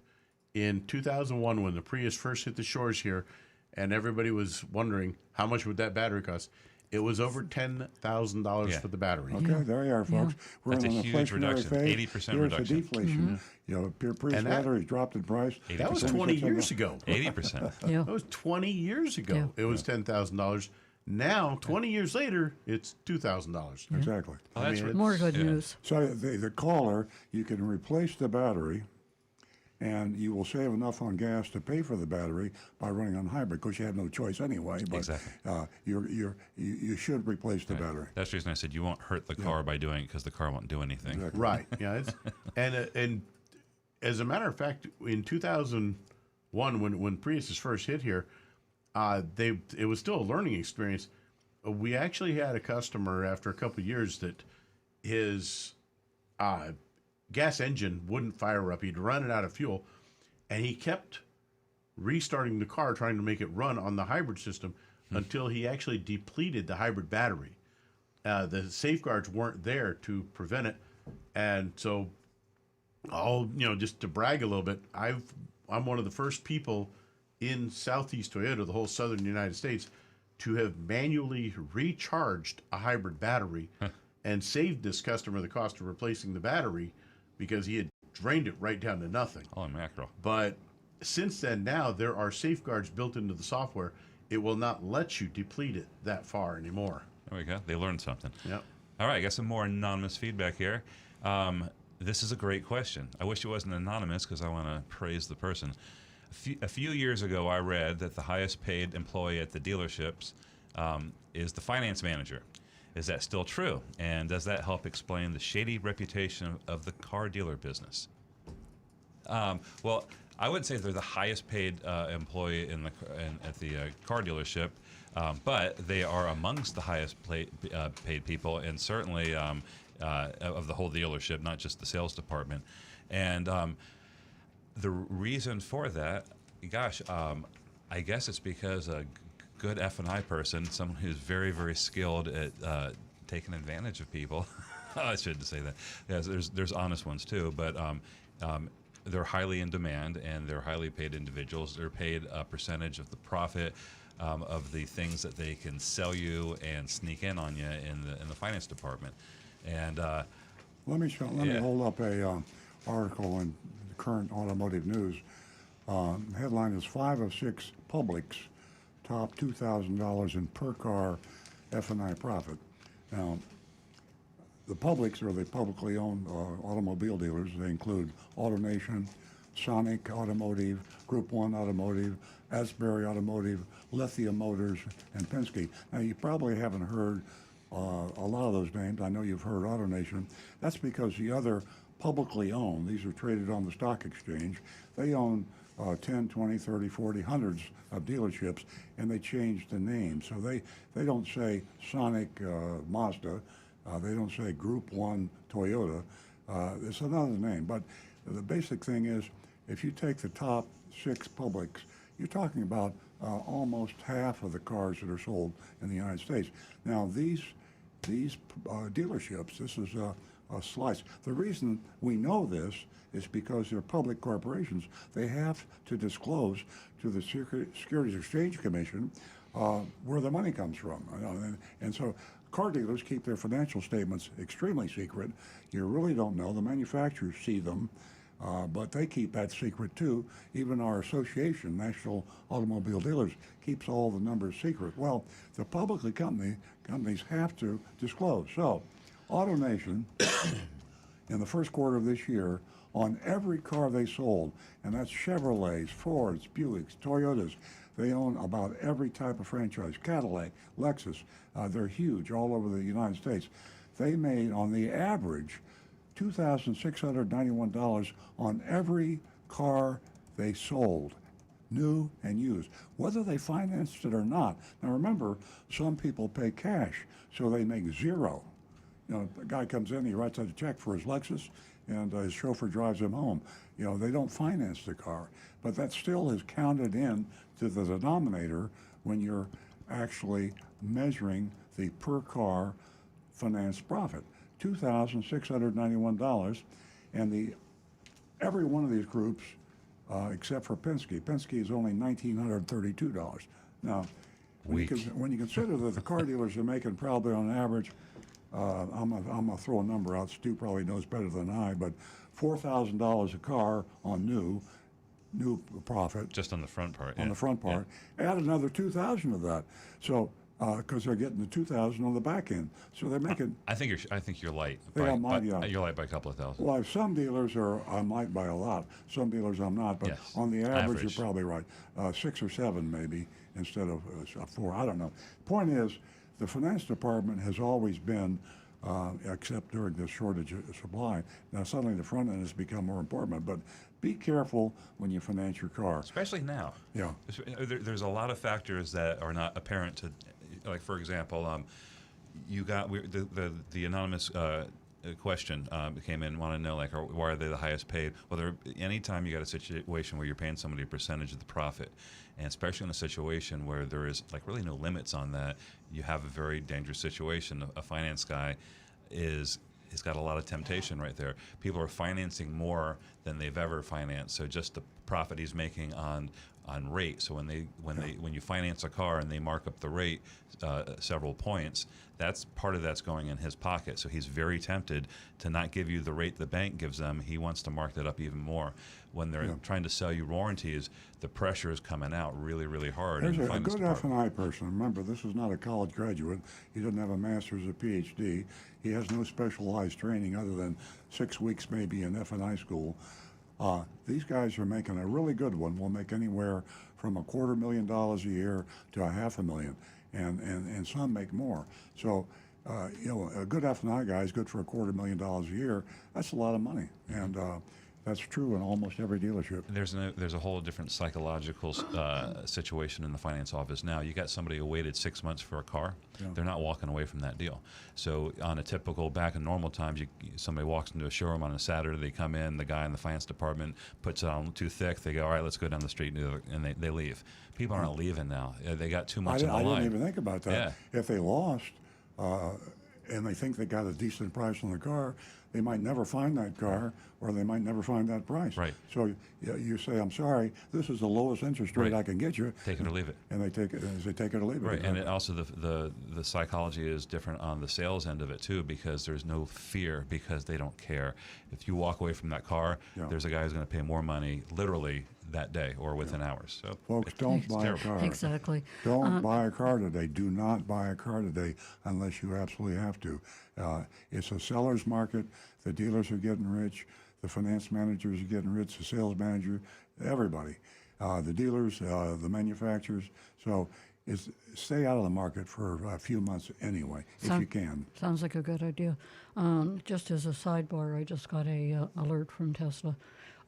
in 2001, when the Prius first hit the shores here, and everybody was wondering how much would that battery cost, it was over $10,000 for the battery. Okay, there you are, folks. We're That's in a an huge inflationary reduction, phase. 80% Here's reduction. a deflation. You know, Prius And that- batteries dropped in price. That was 80%. 20 years ago. 80%. Yeah. That was 20 years ago. Yeah. It was $10,000. Now, 20 years later, it's $2,000. Exactly. Well, that's mean, More good news. So the caller, you can replace the battery, and you will save enough on gas to pay for the battery by running on hybrid, because you have no choice anyway. But Exactly. you should replace the battery. That's the reason I said you won't hurt the car by doing it, because the car won't do anything. Exactly. Right. Yeah. And as a matter of fact, in 2001, when Priuses first hit here, it was still a learning experience. We actually had a customer after a couple of years that his gas engine wouldn't fire up. He'd run it out of fuel, and he kept restarting the car, trying to make it run on the hybrid system until he actually depleted the hybrid battery. The safeguards weren't there to prevent it, and so, just to brag a little bit, I'm one of the first people in Southeast Toyota, the whole southern United States, to have manually recharged a hybrid battery and saved this customer the cost of replacing the battery, because he had drained it right down to nothing. Holy mackerel. But since then, now there are safeguards built into the software. It will not let you deplete it that far anymore. There we go. They learned something. Yep. All right, I got some more anonymous feedback here. This is a great question. I wish it wasn't anonymous, because I want to praise the person. A few years ago, I read that the highest paid employee at the dealerships is the finance manager. Is that still true? And does that help explain the shady reputation of the car dealer business? Well, I would say they're the highest paid employee at the car dealership, but they are amongst the highest paid people, and certainly of the whole dealership, not just the sales department. And the reason for that, gosh, I guess it's because a good F&I person, someone who's very, very skilled at taking advantage of people. I shouldn't say that. Yes, there's honest ones too, but they're highly in demand, and they're highly paid individuals. They're paid a percentage of the profit of the things that they can sell you and sneak in on you in the finance department. And Let me hold up a article in the current automotive news. Headline is 5 of 6 Publix top $2,000 in per car F&I profit. Now, the Publix are the publicly owned automobile dealers. They include AutoNation, Sonic Automotive, Group 1 Automotive, Asbury Automotive, Lithium Motors, and Penske. Now, you probably haven't heard a lot of those names. I know you've heard AutoNation. That's because the other publicly owned, these are traded on the stock exchange, they own 10, 20, 30, 40, hundreds of dealerships, and they changed the name. So they don't say Sonic Mazda, they don't say Group 1 Toyota. It's another name. But the basic thing is, if you take the top 6 publics, you're talking about almost half of the cars that are sold in the United States. Now, these dealerships, this is a slice. The reason we know this is because they're public corporations. They have to disclose to the Securities Exchange Commission where the money comes from. And so car dealers keep their financial statements extremely secret. You really don't know. The manufacturers see them, but they keep that secret too. Even our association, National Automobile Dealers, keeps all the numbers secret. Well, the publicly companies have to disclose. So, AutoNation, in the first quarter of this year, on every car they sold, and that's Chevrolets, Fords, Buicks, Toyotas, they own about every type of franchise, Cadillac, Lexus, they're huge all over the United States. They made, on the average, $2,691 on every car they sold, new and used, whether they financed it or not. Now remember, some people pay cash, so they make zero. You know, the guy comes in, he writes out a check for his Lexus, and his chauffeur drives him home. You know, they don't finance the car, but that still is counted in to the denominator when you're actually measuring the per car finance profit. $2,691, and every one of these groups, except for Penske. Penske is only $1,932. Now, when you consider that the car dealers are making probably on average, I'm gonna throw a number out. Stu probably knows better than I, but $4,000 a car on new profit. Just on the front part. On the front part. Add another 2,000 of that. So. Because they're getting the 2,000 on the back end, so they're making. I think you're light. You're light by a couple of thousand. Well, some dealers I'm light by a lot. Some dealers I'm not, but yes. On the average, you're probably right. 6 or 7 maybe instead of 4. I don't know. Point is, the finance department has always been, except during this shortage of supply. Now suddenly the front end has become more important, but be careful when you finance your car. Especially now. Yeah. There's a lot of factors that are not apparent to. Like, for example, you got the anonymous question came in, want to know, like, why are they the highest paid? Well, anytime you got a situation where you're paying somebody a percentage of the profit, and especially in a situation where there is, like, really no limits on that, you have a very dangerous situation. A finance guy he's got a lot of temptation right there. People are financing more than they've ever financed, so just the profit he's making on rate. So when you finance a car and they mark up the rate several points, that's part of that's going in his pocket. So he's very tempted to not give you the rate the bank gives them. He wants to mark that up even more. When they're trying to sell you warranties, the pressure is coming out really, really hard. There's a good F&I person. Remember, this is not a college graduate. He doesn't have a master's or PhD. He has no specialized training other than 6 weeks maybe in F&I school. These guys are making a really good one. Will make anywhere from $250,000 a year to $500,000, and some make more. So, a good F&I guy is good for $250,000 a year. That's a lot of money, and that's true in almost every dealership. There's a whole different psychological situation in the finance office now. You got somebody who waited 6 months for a car. Yeah. They're not walking away from that deal. So on a typical, back in normal times, somebody walks into a showroom on a Saturday, they come in, the guy in the finance department puts it on too thick, they go, all right, let's go down the street, and they leave. People aren't leaving now. They got too much in the line. I didn't even think about that. Yeah. If they lost and they think they got a decent price on the car, they might never find that car, or they might never find that price. Right. So you say, I'm sorry, this is the lowest interest rate I can get you. Take it or leave it. And they take it or leave it. Right, and also the psychology is different on the sales end of it too, because there's no fear, because they don't care. If you walk away from that car, there's a guy who's going to pay more money literally that day or within hours. So folks, don't buy a car. Exactly. Don't buy a car today. Do not buy a car today unless you absolutely have to. It's a seller's market. The dealers are getting rich. The finance managers are getting rich, the sales manager, everybody, the dealers, the manufacturers. So stay out of the market for a few months anyway, if you can. Sounds like a good idea. Just as a sidebar, I just got a alert from Tesla.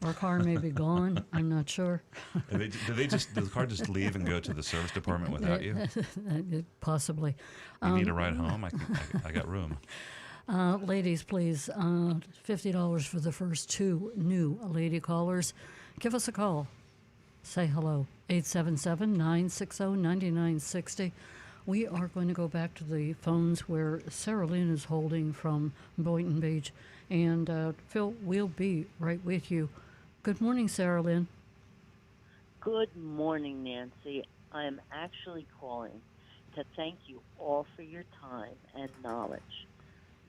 Our car may be gone. I'm not sure. Do the car just leave and go to the service department without you? Possibly. You need a ride home? I got room. Ladies, please, $50 for the first 2 new lady callers. Give us a call. Say hello. 877-960-9960. We are going to go back to the phones where Sarah Lynn is holding from Boynton Beach. And Phil, we'll be right with you. Good morning, Sarah Lynn. Good morning, Nancy. I'm actually calling to thank you all for your time and knowledge.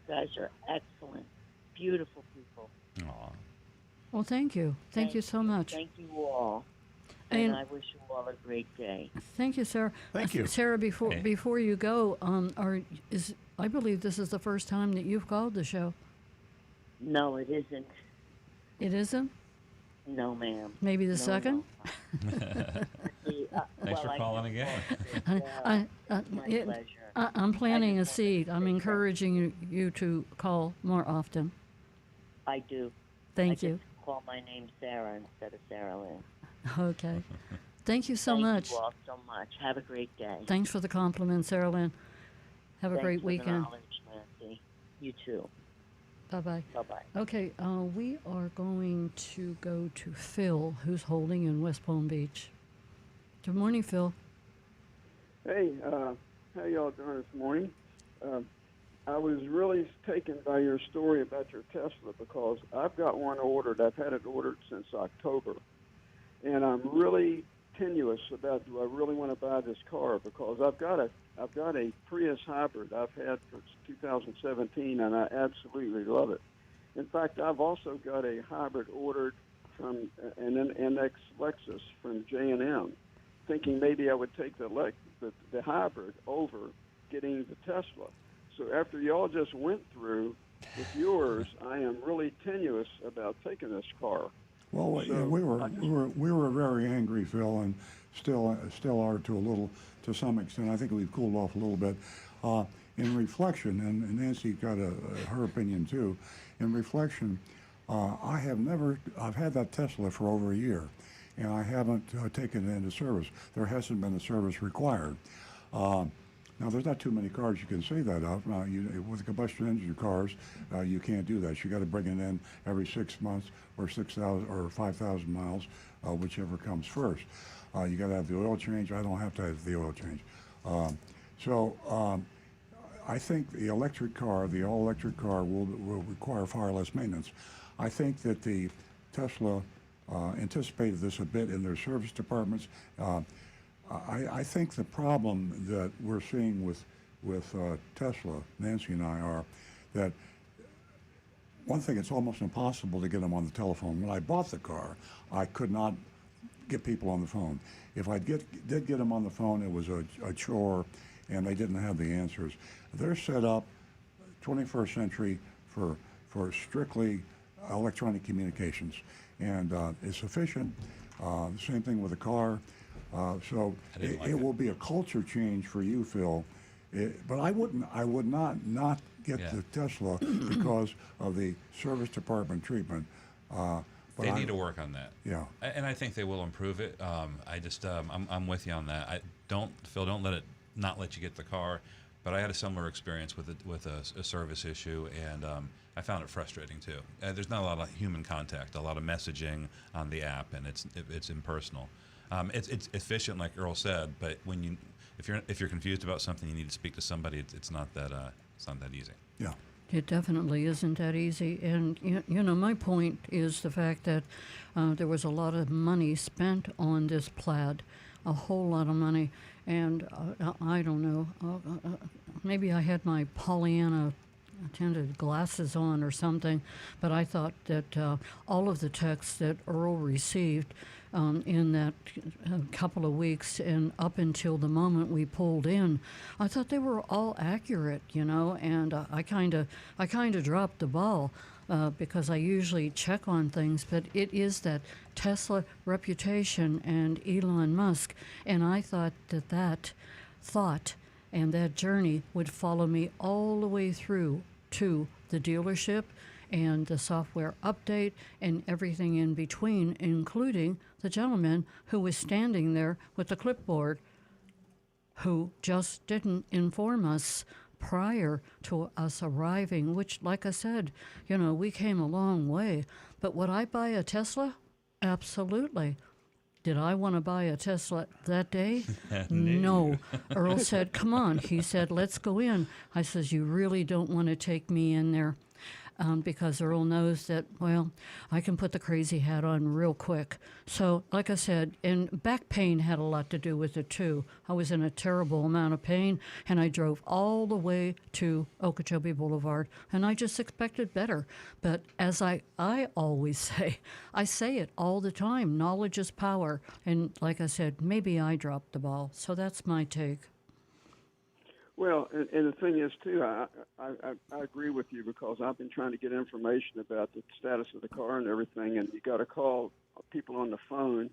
You guys are excellent, beautiful people. Aw. Well, thank you. Thank you so much. Thank you all. And And I wish you all a great day. thank you, Sarah. Thank you. Sarah, before Hey. before you go, I believe this is the first time that you've called the show. No, it isn't. It isn't? No, ma'am. Maybe the No, second? Thanks for calling again. My It- pleasure. I'm planting a just wanted seed. to I'm say encouraging you to call more often. I do. Thank I you. just call my name Sarah instead of Sarah Lynn. Okay. Thank you so Thank much. you all so much. Have a great day. Thanks for the compliment, Sarah Lynn. Have a Thanks great for the weekend. knowledge, Nancy. You too. Bye-bye. Bye-bye. Okay, we are going to go to Phil, who's holding in West Palm Beach. Good morning, Phil. Hey, how y'all doing this morning? I was really taken by your story about your Tesla because I've got one ordered. I've had it ordered since October, and I'm really tenuous about do I really want to buy this car because I've got a Prius hybrid I've had for 2017, and I absolutely love it. In fact, I've also got a hybrid ordered from an NX Lexus from J&M, thinking maybe I would take the hybrid over getting the Tesla. So after y'all just went through with yours, I am really tenuous about taking this car. Well, So we were very angry, Phil, and still are to some extent. I think we've cooled off a little bit. In reflection, and Nancy got her opinion too. In reflection, I've had that Tesla for over a year, and I haven't taken it into service. There hasn't been a service required. Now, there's not too many cars you can say that of. With combustion engine cars, you can't do that. You got to bring it in every 6 months or 6,000 or 5,000 miles, whichever comes first. You got to have the oil change. I don't have to have the oil change. I think the all-electric car will require far less maintenance. I think that the Tesla anticipated this a bit in their service departments. I think the problem that we're seeing with Tesla, Nancy and I, are that one thing, it's almost impossible to get them on the telephone. When I bought the car, I could not get people on the phone. If I did get them on the phone, it was a chore, and they didn't have the answers. They're set up 21st century for strictly electronic communications, and it's efficient. Same thing with the car. So it will be a culture change for you, Phil. But I would not get the Tesla because of the service department treatment. They need to work on that. Yeah. And I think they will improve it. I'm with you on that. Phil, don't let it not let you get the car. But I had a similar experience with a service issue, and I found it frustrating too. There's not a lot of human contact, a lot of messaging on the app, and it's impersonal. It's efficient, like Earl said, but if you're confused about something, you need to speak to somebody. It's not that easy. Yeah. It definitely isn't that easy. And, my point is the fact that there was a lot of money spent on this Plaid, a whole lot of money. And I don't know, maybe I had my Pollyanna tinted glasses on or something, but I thought that all of the texts that Earl received in that couple of weeks and up until the moment we pulled in. I thought they were all accurate, and I kind of dropped the ball. Because I usually check on things, but it is that Tesla reputation and Elon Musk, and I thought that thought and that journey would follow me all the way through to the dealership and the software update and everything in between, including the gentleman who was standing there with the clipboard who just didn't inform us prior to us arriving, which, like I said, we came a long way. But would I buy a Tesla? Absolutely. Did I want to buy a Tesla that day? No. Earl said, come on. He said, let's go in. I says, you really don't want to take me in there. Because Earl knows that, well, I can put the crazy hat on real quick. So, like I said, and back pain had a lot to do with it, too. I was in a terrible amount of pain, and I drove all the way to Okeechobee Boulevard, and I just expected better. But as I always say, I say it all the time, knowledge is power. And like I said, maybe I dropped the ball. So that's my take. Well, and the thing is, too, I agree with you because I've been trying to get information about the status of the car and everything, and you got to call people on the phone,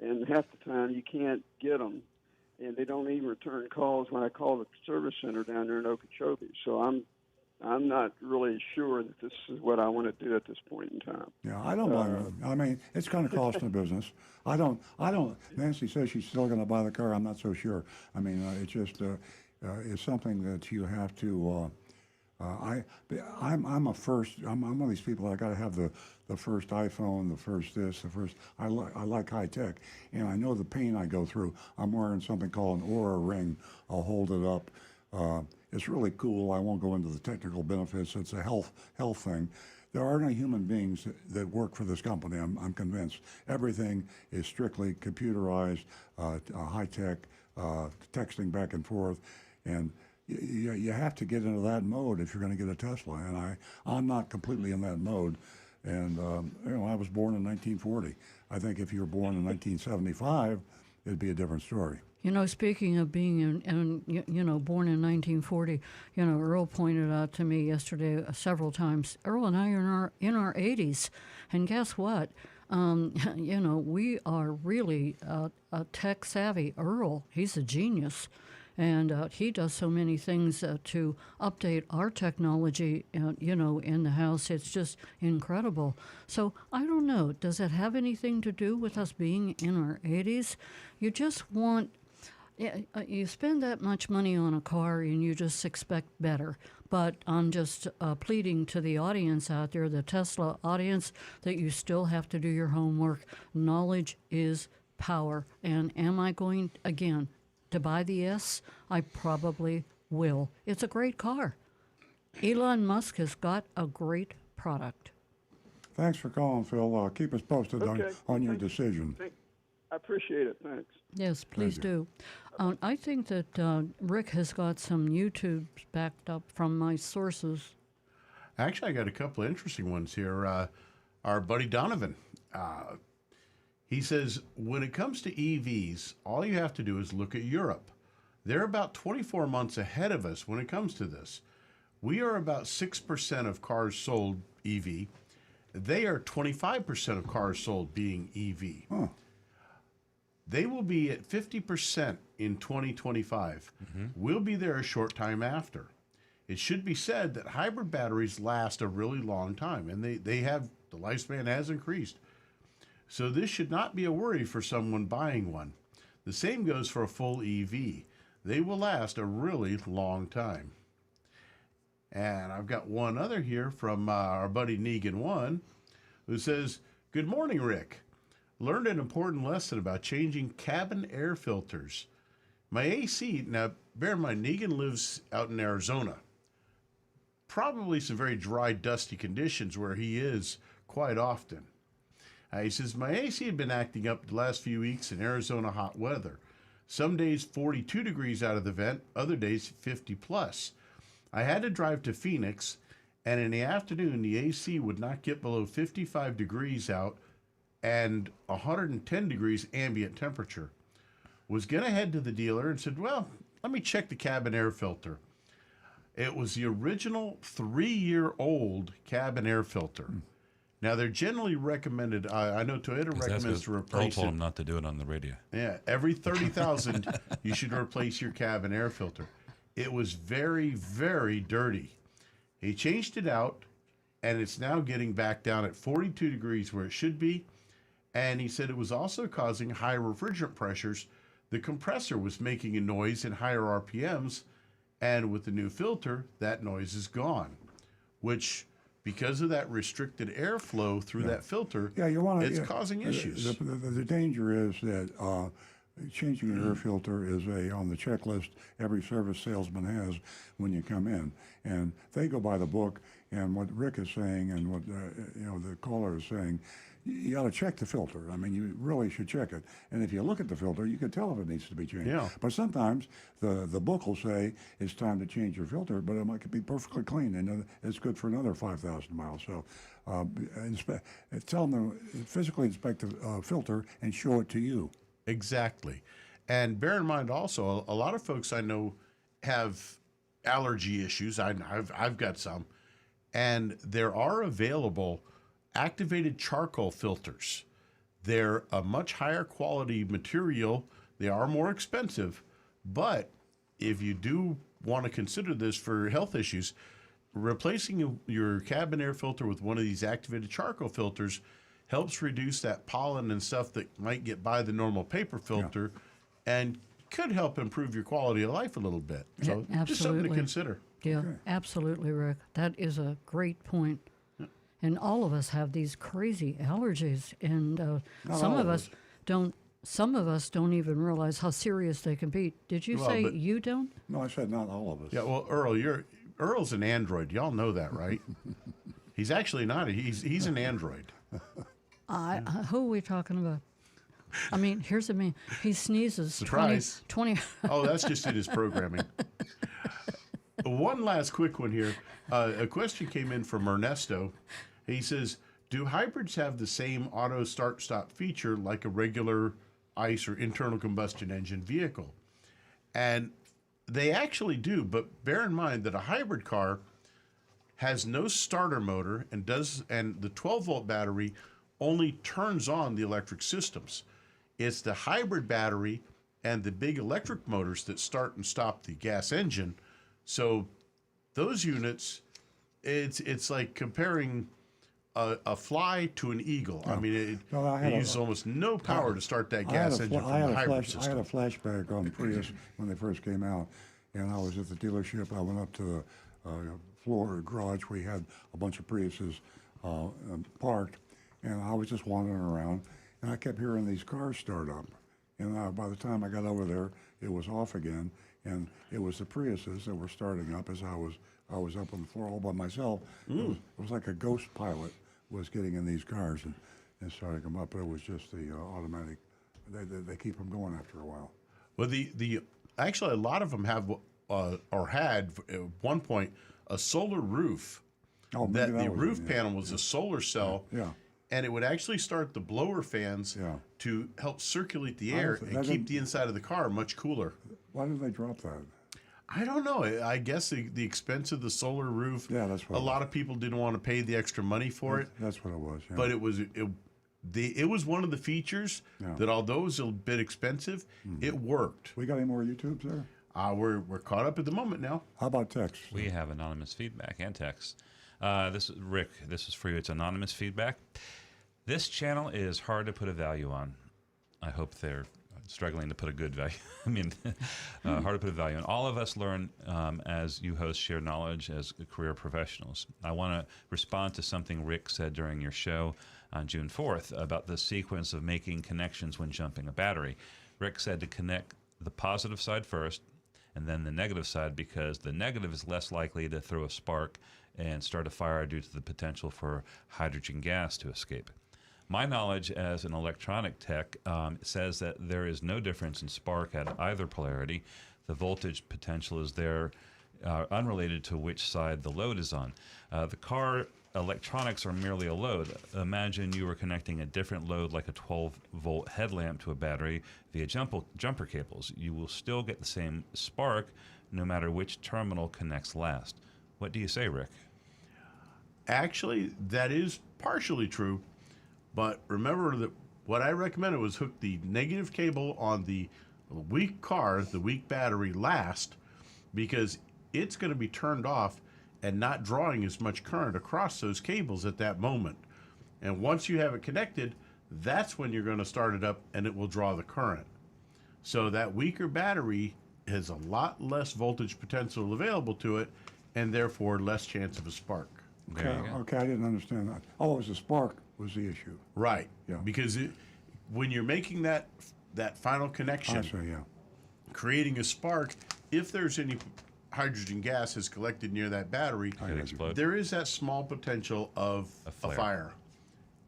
and half the time you can't get them, and they don't even return calls when I call the service center down there in Okeechobee. So I'm not really sure that this is what I want to do at this point in time. Yeah, I don't blame her. I mean, it's going to cost them business. I don't. Nancy says she's still going to buy the car. I'm not so sure. I mean, it's just. Is something that you have to. I'm one of these people. I got to have the first iPhone, the first this, the first. I like high tech, and I know the pain I go through. I'm wearing something called an Aura ring. I'll hold it up. It's really cool. I won't go into the technical benefits. It's a health thing. There aren't any human beings that work for this company. I'm convinced. Everything is strictly computerized, high tech, texting back and forth. And you have to get into that mode if you're going to get a Tesla. And I'm not completely in that mode. And, I was born in 1940. I think if you were born in 1975, it'd be a different story. Speaking of being born in 1940, Earl pointed out to me yesterday several times, Earl and I are in our 80s. And guess what? We are really tech savvy. Earl, he's a genius. And he does so many things to update our technology, in the house. It's just incredible. So I don't know. Does it have anything to do with us being in our 80s? You just want, you spend that much money on a car and you just expect better. But I'm just pleading to the audience out there, the Tesla audience, that you still have to do your homework. Knowledge is power. And am I going, again, to buy the S? I probably will. It's a great car. Elon Musk has got a great product. Thanks for calling, Phil. Keep us posted on your decision. I appreciate it. Thanks. Yes, please do. I think that Rick has got some YouTubes backed up from my sources. Actually, I got a couple of interesting ones here. Our buddy Donovan. He says, when it comes to EVs, all you have to do is look at Europe. They're about 24 months ahead of us when it comes to this. We are about 6% of cars sold EV. They are 25% of cars sold being EV. Huh. They will be at 50% in 2025. We'll be there a short time after. It should be said that hybrid batteries last a really long time, and the lifespan has increased. So this should not be a worry for someone buying one. The same goes for a full EV. They will last a really long time. And I've got one other here from our buddy Negan1, who says, good morning, Rick. Learned an important lesson about changing cabin air filters. My AC, now bear in mind, Negan lives out in Arizona. Probably some very dry, dusty conditions where he is quite often. He says, my AC had been acting up the last few weeks in Arizona hot weather. Some days 42 degrees out of the vent, other days 50 plus. I had to drive to Phoenix, and in the afternoon, the AC would not get below 55 degrees out and 110 degrees ambient temperature. Was going to head to the dealer and said, well, let me check the cabin air filter. It was the original 3-year-old cabin air filter. Now, they're generally recommended, I know Toyota recommends to Earl replace told it. him not to do it on the radio. Yeah, every 30,000, you should replace your cabin air filter. It was very, very dirty. He changed it out, and it's now getting back down at 42 degrees where it should be. And he said it was also causing high refrigerant pressures. The compressor was making a noise in higher RPMs, and with the new filter, that noise is gone, which, because of that restricted airflow through that filter, it's causing issues. The danger is that changing an air filter is on the checklist every service salesman has when you come in, and they go by the book. And what Rick is saying, and what the caller is saying, you got to check the filter. I mean, you really should check it. And if you look at the filter, you can tell if it needs to be changed. Yeah. But sometimes the book will say it's time to change your filter, but it might be perfectly clean, and it's good for another 5,000 miles. So tell them to physically inspect the filter and show it to you. Exactly. And bear in mind also, a lot of folks I know have allergy issues. I've got some. And there are available activated charcoal filters. They're a much higher quality material. They are more expensive. But if you do want to consider this for health issues, replacing your cabin air filter with one of these activated charcoal filters helps reduce that pollen and stuff that might get by the normal paper filter, and could help improve your quality of life a little bit. So just something to consider. Yeah, absolutely, Rick. That is a great point. And all of us have these crazy allergies, and some of us don't. Some of us don't even realize how serious they can be. Did you say you don't? No, I said not all of us. Yeah, well, Earl's an android. Y'all know that, right? He's actually not. He's an android. Who are we talking about? I mean, here's the man. He sneezes. Surprise. 20. Oh, that's just in his programming. One last quick one here. A question came in from Ernesto. He says, do hybrids have the same auto start-stop feature like a regular ICE or internal combustion engine vehicle? And they actually do, but bear in mind that a hybrid car has no starter motor and the 12-volt battery only turns on the electric systems. It's the hybrid battery and the big electric motors that start and stop the gas engine. So those units, it's like comparing a fly to an eagle. I mean, it uses almost no power to start that gas engine from the hybrid system. I had a flashback on Prius when they first came out, and I was at the dealership. I went up to the floor garage. We had a bunch of Priuses parked, and I was just wandering around, and I kept hearing these cars start up. And by the time I got over there, it was off again, and it was the Priuses that were starting up as I was up on the floor all by myself. It was like a ghost pilot was getting in these cars and starting them up. But it was just the automatic. They keep them going after a while. Well, actually a lot of them have or had at one point a solar roof. Oh, that the roof panel was a solar cell. Yeah. And it would actually start the blower fans to help circulate the air and keep the inside of the car much cooler. Why did they drop that? I don't know. I guess the expense of the solar roof. Yeah, that's what a lot of people didn't want to pay the extra money for it. That's what it was. Yeah. But it was one of the features that, although it was a bit expensive, it worked. We got any more YouTubes there? We're caught up at the moment now. How about text? We have anonymous feedback and text. This is Rick. This is for you. It's anonymous feedback. This channel is hard to put a value on. I hope they're struggling to put a good value. I mean, hard to put a value on. All of us learn as you hosts share knowledge as career professionals. I want to respond to something Rick said during your show on June 4th about the sequence of making connections when jumping a battery. Rick said to connect the positive side first and then the negative side, because the negative is less likely to throw a spark and start a fire due to the potential for hydrogen gas to escape. My knowledge as an electronic tech says that there is no difference in spark at either polarity. The voltage potential is there, unrelated to which side the load is on. The car electronics are merely a load. Imagine you were connecting a different load like a 12-volt headlamp to a battery via jumper cables. You will still get the same spark no matter which terminal connects last. What do you say, Rick? Actually, that is partially true, but remember that what I recommended was hook the negative cable on the weak car, the weak battery last, because it's going to be turned off and not drawing as much current across those cables at that moment. And once you have it connected, that's when you're going to start it up and it will draw the current. So that weaker battery has a lot less voltage potential available to it and therefore less chance of a spark. There you go. Okay, I didn't understand that. Oh, it was the spark was the issue. Right. Yeah. Because when you're making that final connection, I see, yeah. creating a spark, if there's any hydrogen gas has collected near that battery, Could explode. there is that small potential of A a flare. fire.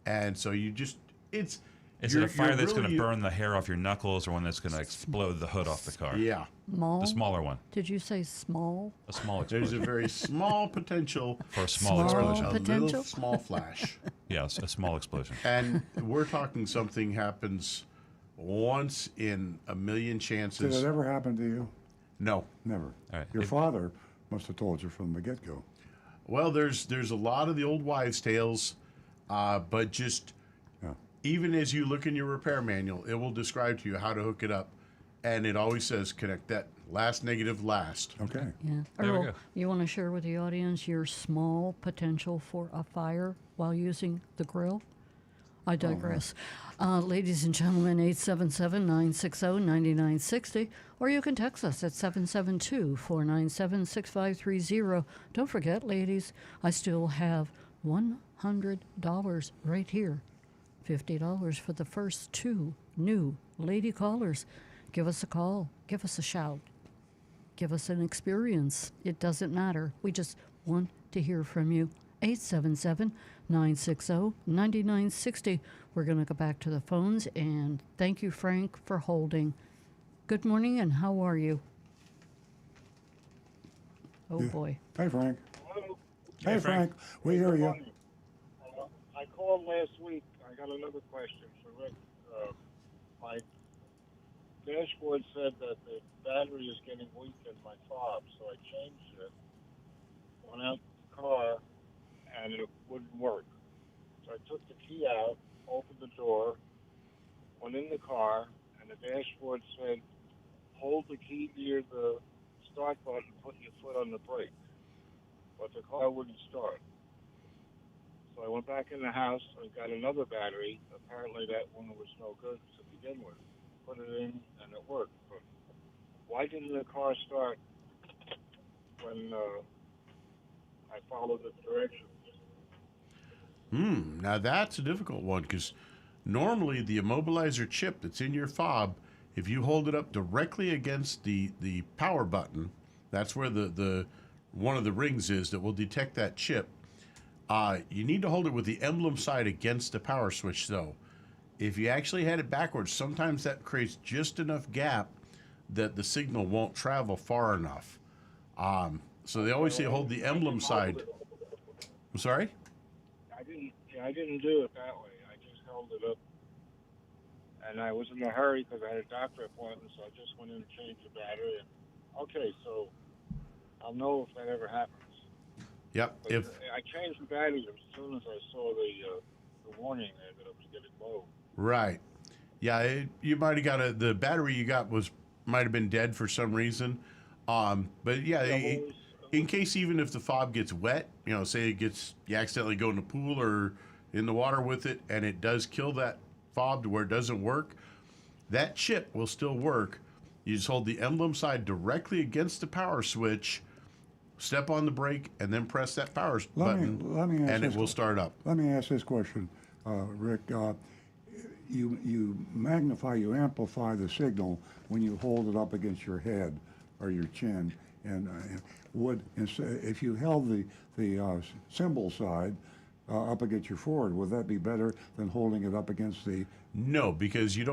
And so you just, Is it you're- a fire you're that's going really- to burn the hair off your knuckles, or one that's going to explode the hood off the car? Yeah. Small? The smaller one. Did you say small? A small There's explosion. a very small potential, For a small Small explosion. a potential? little small flash. Yes, a small explosion. And we're talking something happens once in a million Did chances. it ever happen to you? No. Never. All right. Your father must have told you from the get-go. Well, there's a lot of the old wives' tales, but just Yeah. even as you look in your repair manual, it will describe to you how to hook it up, and it always says connect that last negative last. Okay. Yeah. There we Earl, go. you want to share with the audience your small potential for a fire while using the grill? I digress. Ladies and gentlemen, 877-960-9960, or you can text us at 772-497-6530. Don't forget, ladies, I still have $100 right here. $50 for the first 2 new lady callers. Give us a call. Give us a shout. Give us an experience. It doesn't matter. We just want to hear from you. 877-960-9960. We're going to go back to the phones, and thank you, Frank, for holding. Good morning, and how are you? Oh, Yeah. boy. Hey, Frank. Hello. Hey, Frank. We hear you. I called last week. I got another question for Rick. My dashboard said that the battery is getting weak in my fob, so I changed it. Went out the car, and it wouldn't work. So I took the key out, opened the door, went in the car, and the dashboard said, hold the key near the start button, put your foot on the brake. But the car wouldn't start. So I went back in the house and got another battery. Apparently that one was no good to begin with. Put it in and it worked. But why didn't the car start when I followed the directions? Now that's a difficult one because normally the immobilizer chip that's in your fob, if you hold it up directly against the power button, that's where the one of the rings is that will detect that chip. You need to hold it with the emblem side against the power switch, though. If you actually had it backwards, sometimes that creates just enough gap that the signal won't travel far enough. So they always say hold the emblem side. I'm sorry? I didn't do it that way. I just held it up. And I was in a hurry because I had a doctor appointment, so I just went in and changed the battery. And, okay, so I'll know if that ever happens. Yep. But If I changed the battery as soon as I saw the warning there that it was getting low. Right. Yeah, you might have got the battery you got might have been dead for some reason. But yeah, in case even if the fob gets wet, say you accidentally go in the pool or in the water with it, and it does kill that fob to where it doesn't work, that chip will still work. You just hold the emblem side directly against the power switch, step on the brake, and then press that power button, let me ask and it this will start up. Let me ask this question, Rick. You magnify, you amplify the signal when you hold it up against your head or your chin, and if you held the symbol side up against your forward, would that be better than holding it up against the? No, because you're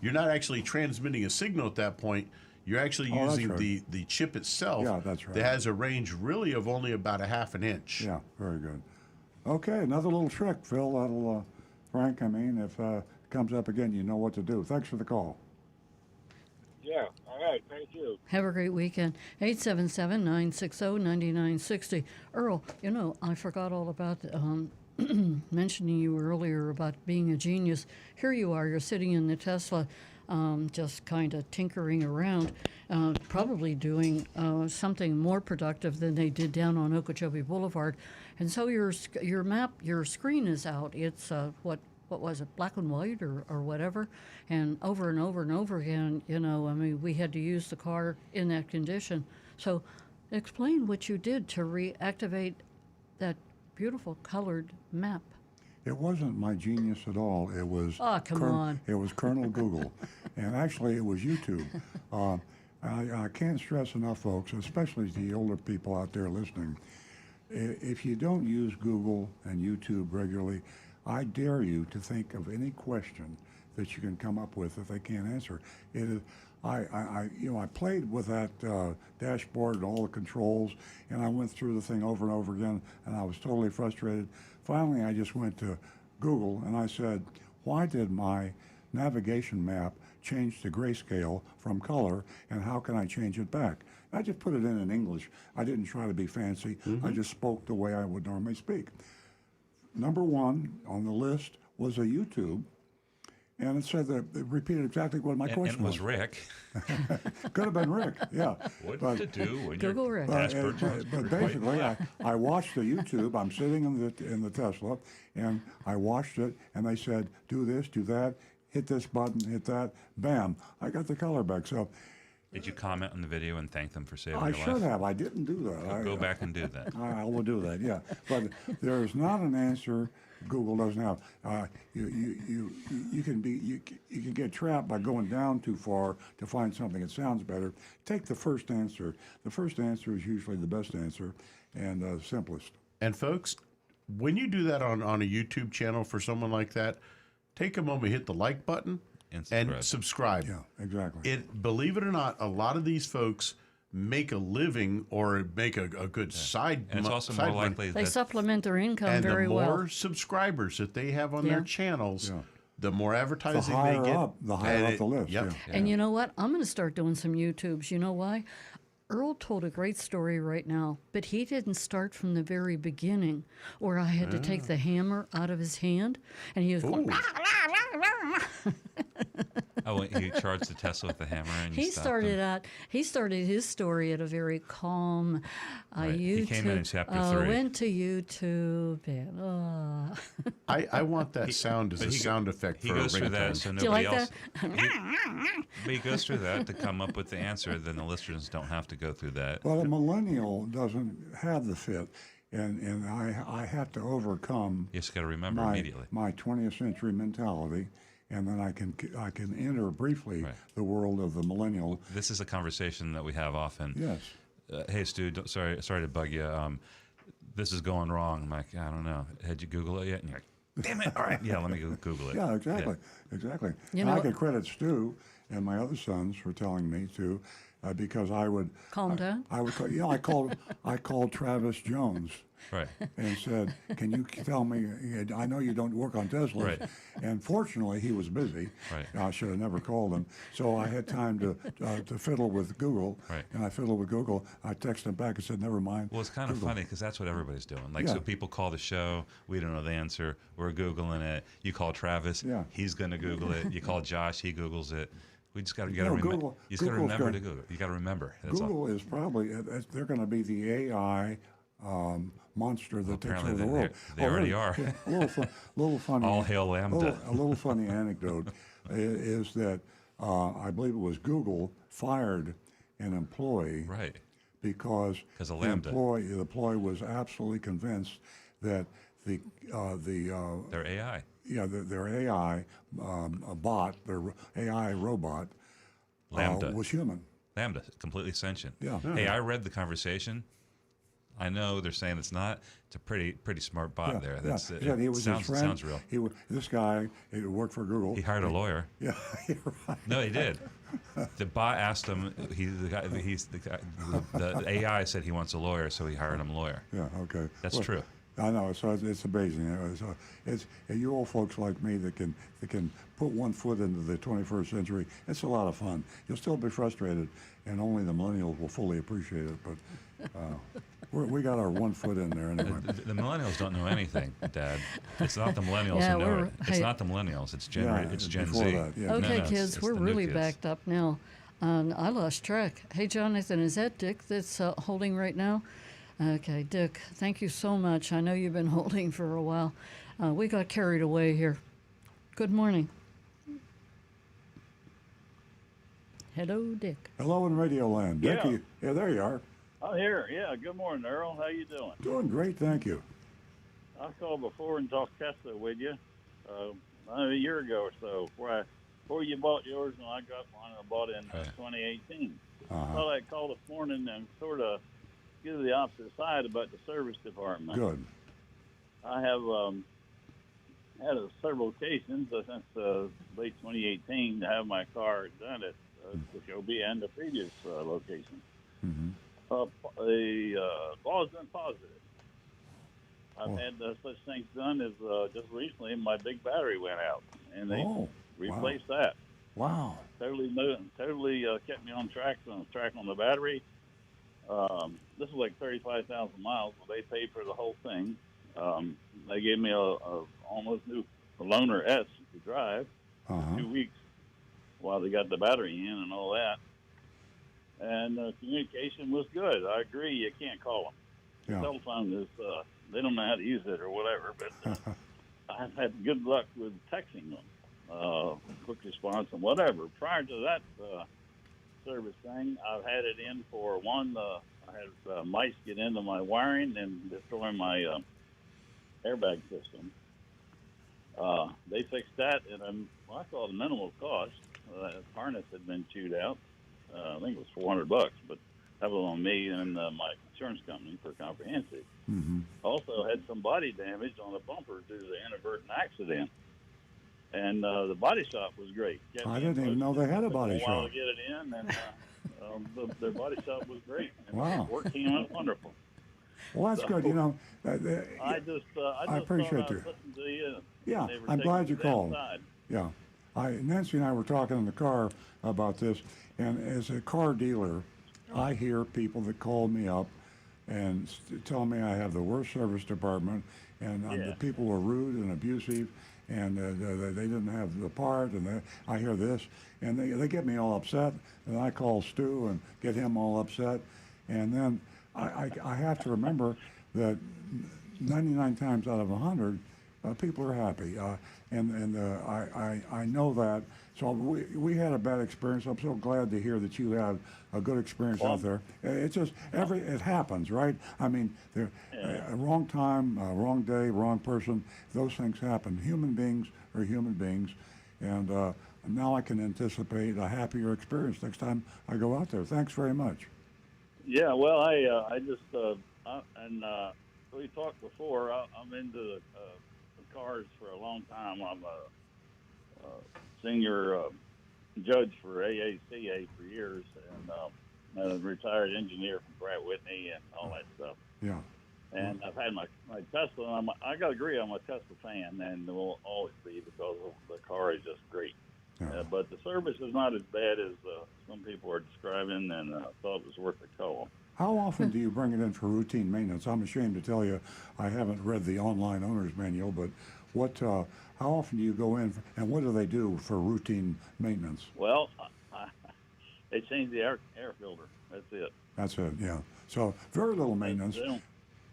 not actually transmitting a signal at that point. You're actually that's using right. the chip itself. Yeah, that's right. That has a range really of only about a half an inch. Yeah, very good. Okay, another little trick, Phil. That'll, Frank, I mean, if it comes up again, you know what to do. Thanks for the call. Yeah. All right. Thank you. Have a great weekend. 877-960-9960. Earl, you know, I forgot all about mentioning you earlier about being a genius. Here you are, you're sitting in the Tesla, just kind of tinkering around, probably doing something more productive than they did down on Okeechobee Boulevard. And so your screen is out. It's what was it, black and white or whatever, and over and over again, you know, I mean, we had to use the car in that condition. So explain what you did to reactivate that beautiful colored map. It wasn't my genius at all. It was come on. It was Colonel Google, and actually it was YouTube. I can't stress enough, folks, especially the older people out there listening. If you don't use Google and YouTube regularly, I dare you to think of any question that you can come up with that they can't answer. It is, I played with that dashboard and all the controls, and I went through the thing over and over again, and I was totally frustrated. Finally, I just went to Google and I said, why did my navigation map change to grayscale from color, and how can I change it back? I just put it in English. I didn't try to be fancy. I just spoke the way I would normally speak. Number one on the list was a YouTube, and it said that it repeated exactly what my question was. And it was Rick. Could have been Rick, yeah. What to do when Google your Rick. dashboard But basically, I watched the YouTube. I'm sitting in the Tesla, and I watched it, and they said, do this, do that, hit this button, hit that, bam, I got the color back. So. Did you comment on the video and thank them for saving I your life? should have. I didn't do that. Go back and do that. I will do that. Yeah, but there is not an answer Google doesn't have. You can get trapped by going down too far to find something that sounds better. Take the first answer. The first answer is usually the best answer and simplest. And folks, when you do that on a YouTube channel for someone like that, take a moment, hit the like button. And subscribe. Yeah, exactly. Believe it or not, a lot of these folks make a living or make a good side. And it's also more likely they that supplement their income and very the well. more subscribers that they have on their channels, the more advertising the higher they get. The higher up the list. Yep. Yeah. And you know what? I'm going to start doing some YouTubes. You know why? Earl told a great story right now, but he didn't start from the very beginning, where I had to take the hammer out of his hand, and he was going. Oh, he charged the Tesla with the hammer, and He started his story at a very calm. Right. YouTube. He came in chapter 3. Went to YouTube and. I want that sound as a sound effect. He for goes a through that, ringtone. so Do you nobody like else. that? But he goes through that to come up with the answer. Then the listeners don't have to go through that. Well, a millennial doesn't have the fit, and I have to overcome. You just got to remember immediately. My 20th century mentality, and then I can enter briefly the world of the millennial. This is a conversation that we have often. Yes. Hey, Stu, sorry to bug you. This is going wrong. I'm like, I don't know. Had you Google it yet? And you're like, damn it. All right. Yeah, let me go Google it. Yeah, exactly. Exactly. You And know- I could credit Stu and my other sons for telling me to, because I would Calm down. I would call, I called Travis Jones Right. and said, "Can you tell me? I know you don't work on Teslas." Right. And fortunately, he was busy. Right. I should have never called him. So I had time to fiddle with Google. Right. And I fiddled with Google. I texted him back and said, "Never mind." Well, it's kind of Google. funny because that's what everybody's doing. Like, Yeah. so people call the show, we don't know the answer, we're Googling it. You call Travis, Yeah. he's going to Google it. You call Josh, he Googles it. We just got to No, remember. Google- You just got to Google's remember got- to Google. You got to remember. That's all. Google is probably they're going to be the AI monster that takes apparently over the they- world. they already really, are. yeah, little funny. All hail Lambda. A little funny anecdote is that I believe it was Google fired an employee Right. because 'Cause of the Lambda. employee was absolutely convinced that their AI. their AI bot, their AI robot Lambda. was human. Lambda, completely sentient. Yeah. Hey, I read the conversation. I know they're saying it's not. It's a pretty smart bot there. That's yeah. He was sounds, his friend. sounds real. This guy, he worked for Google. He hired a lawyer. Yeah, you're right. No, he did. The bot asked him. The AI said he wants a lawyer, so he hired him a lawyer. Yeah, okay. That's true. I know, so it's amazing. So it's you old folks like me that can put one foot into the 21st century. It's a lot of fun. You'll still be frustrated, and only the millennials will fully appreciate it. But we got our one foot in there anyway. The millennials don't know anything, Dad. It's not the millennials Yeah, who know we're- it. It's hey- not the millennials. It's Gen. Yeah, it's Gen before Z. that, yeah. Okay, it's- kids, it's we're the new really kids. backed up now. I lost track. Hey, Jonathan, is that Dick that's holding right now? Okay, Dick, thank you so much. I know you've been holding for a while. We got carried away here. Good morning. Hello, Dick. Hello in Radio Land. Yeah. Dickie. Yeah, there you are. I'm here. Yeah. Good morning, Earl. How you doing? Doing great, thank you. I called before and talked Tesla with you a year ago or so. Before you bought yours, and I got mine. I bought it in 2018. Uh-huh. Well, I called this morning and sort of give the opposite side about the service department. Good. I have had several occasions since late 2018 to have my car done at Jacoby and the previous location. Mm-hmm. The ball's been positive. I've had such things done as just recently my big battery went out, and they replaced that. Wow. Totally kept me on track on the battery. This is like 35,000 miles, but they paid for the whole thing. They gave me a almost new Loaner S to drive for 2 weeks while they got the battery in and all that. And communication was good. I agree. You can't call them. Yeah. The telephone is, they don't know how to use it or whatever, but I've had good luck with texting them, quick response and whatever. Prior to that service thing, I've had it in for one. I had mice get into my wiring and destroy my airbag system. They fixed that, and I thought a minimal cost. The harness had been chewed out. I think it was $400, but that was on me and my insurance company for comprehensive. Mm-hmm. Also had some body damage on a bumper due to the inadvertent accident. And the body shop was great. I didn't even know they had a body Took a while shop. to get it in, and their body shop was great. And Wow. Work came out wonderful. Well, that's good. You know, I just appreciate thought you. I'd listen to you. Yeah, They were I'm taking glad you it called. outside. Yeah. Nancy and I were talking in the car about this, and as a car dealer, I hear people that call me up and tell me I have the worst service department, and the people are rude and abusive, and they didn't have the part, and I hear this, and they get me all upset, and I call Stu and get him all upset, and then I have to remember that 99 times out of 100, people are happy, and I know that. So we had a bad experience. I'm so glad to hear that you had a good experience out there. It's just it happens, right? I mean, wrong time, wrong day, wrong person. Those things happen. Human beings are human beings, and now I can anticipate a happier experience next time I go out there. Thanks very much. Yeah, well, I just we talked before. I'm into the cars for a long time. I'm a senior judge for AACA for years, and a retired engineer from Pratt Whitney and all that stuff. Yeah. And I've had my Tesla. And I got to agree, I'm a Tesla fan, and will always be because the car is just great. Yeah. But the service is not as bad as some people are describing, and I thought it was worth a call. How often do you bring it in for routine maintenance? I'm ashamed to tell you, I haven't read the online owner's manual, but how often do you go in, and what do they do for routine maintenance? Well, they changed the air filter. That's it. That's it, yeah. So very little maintenance.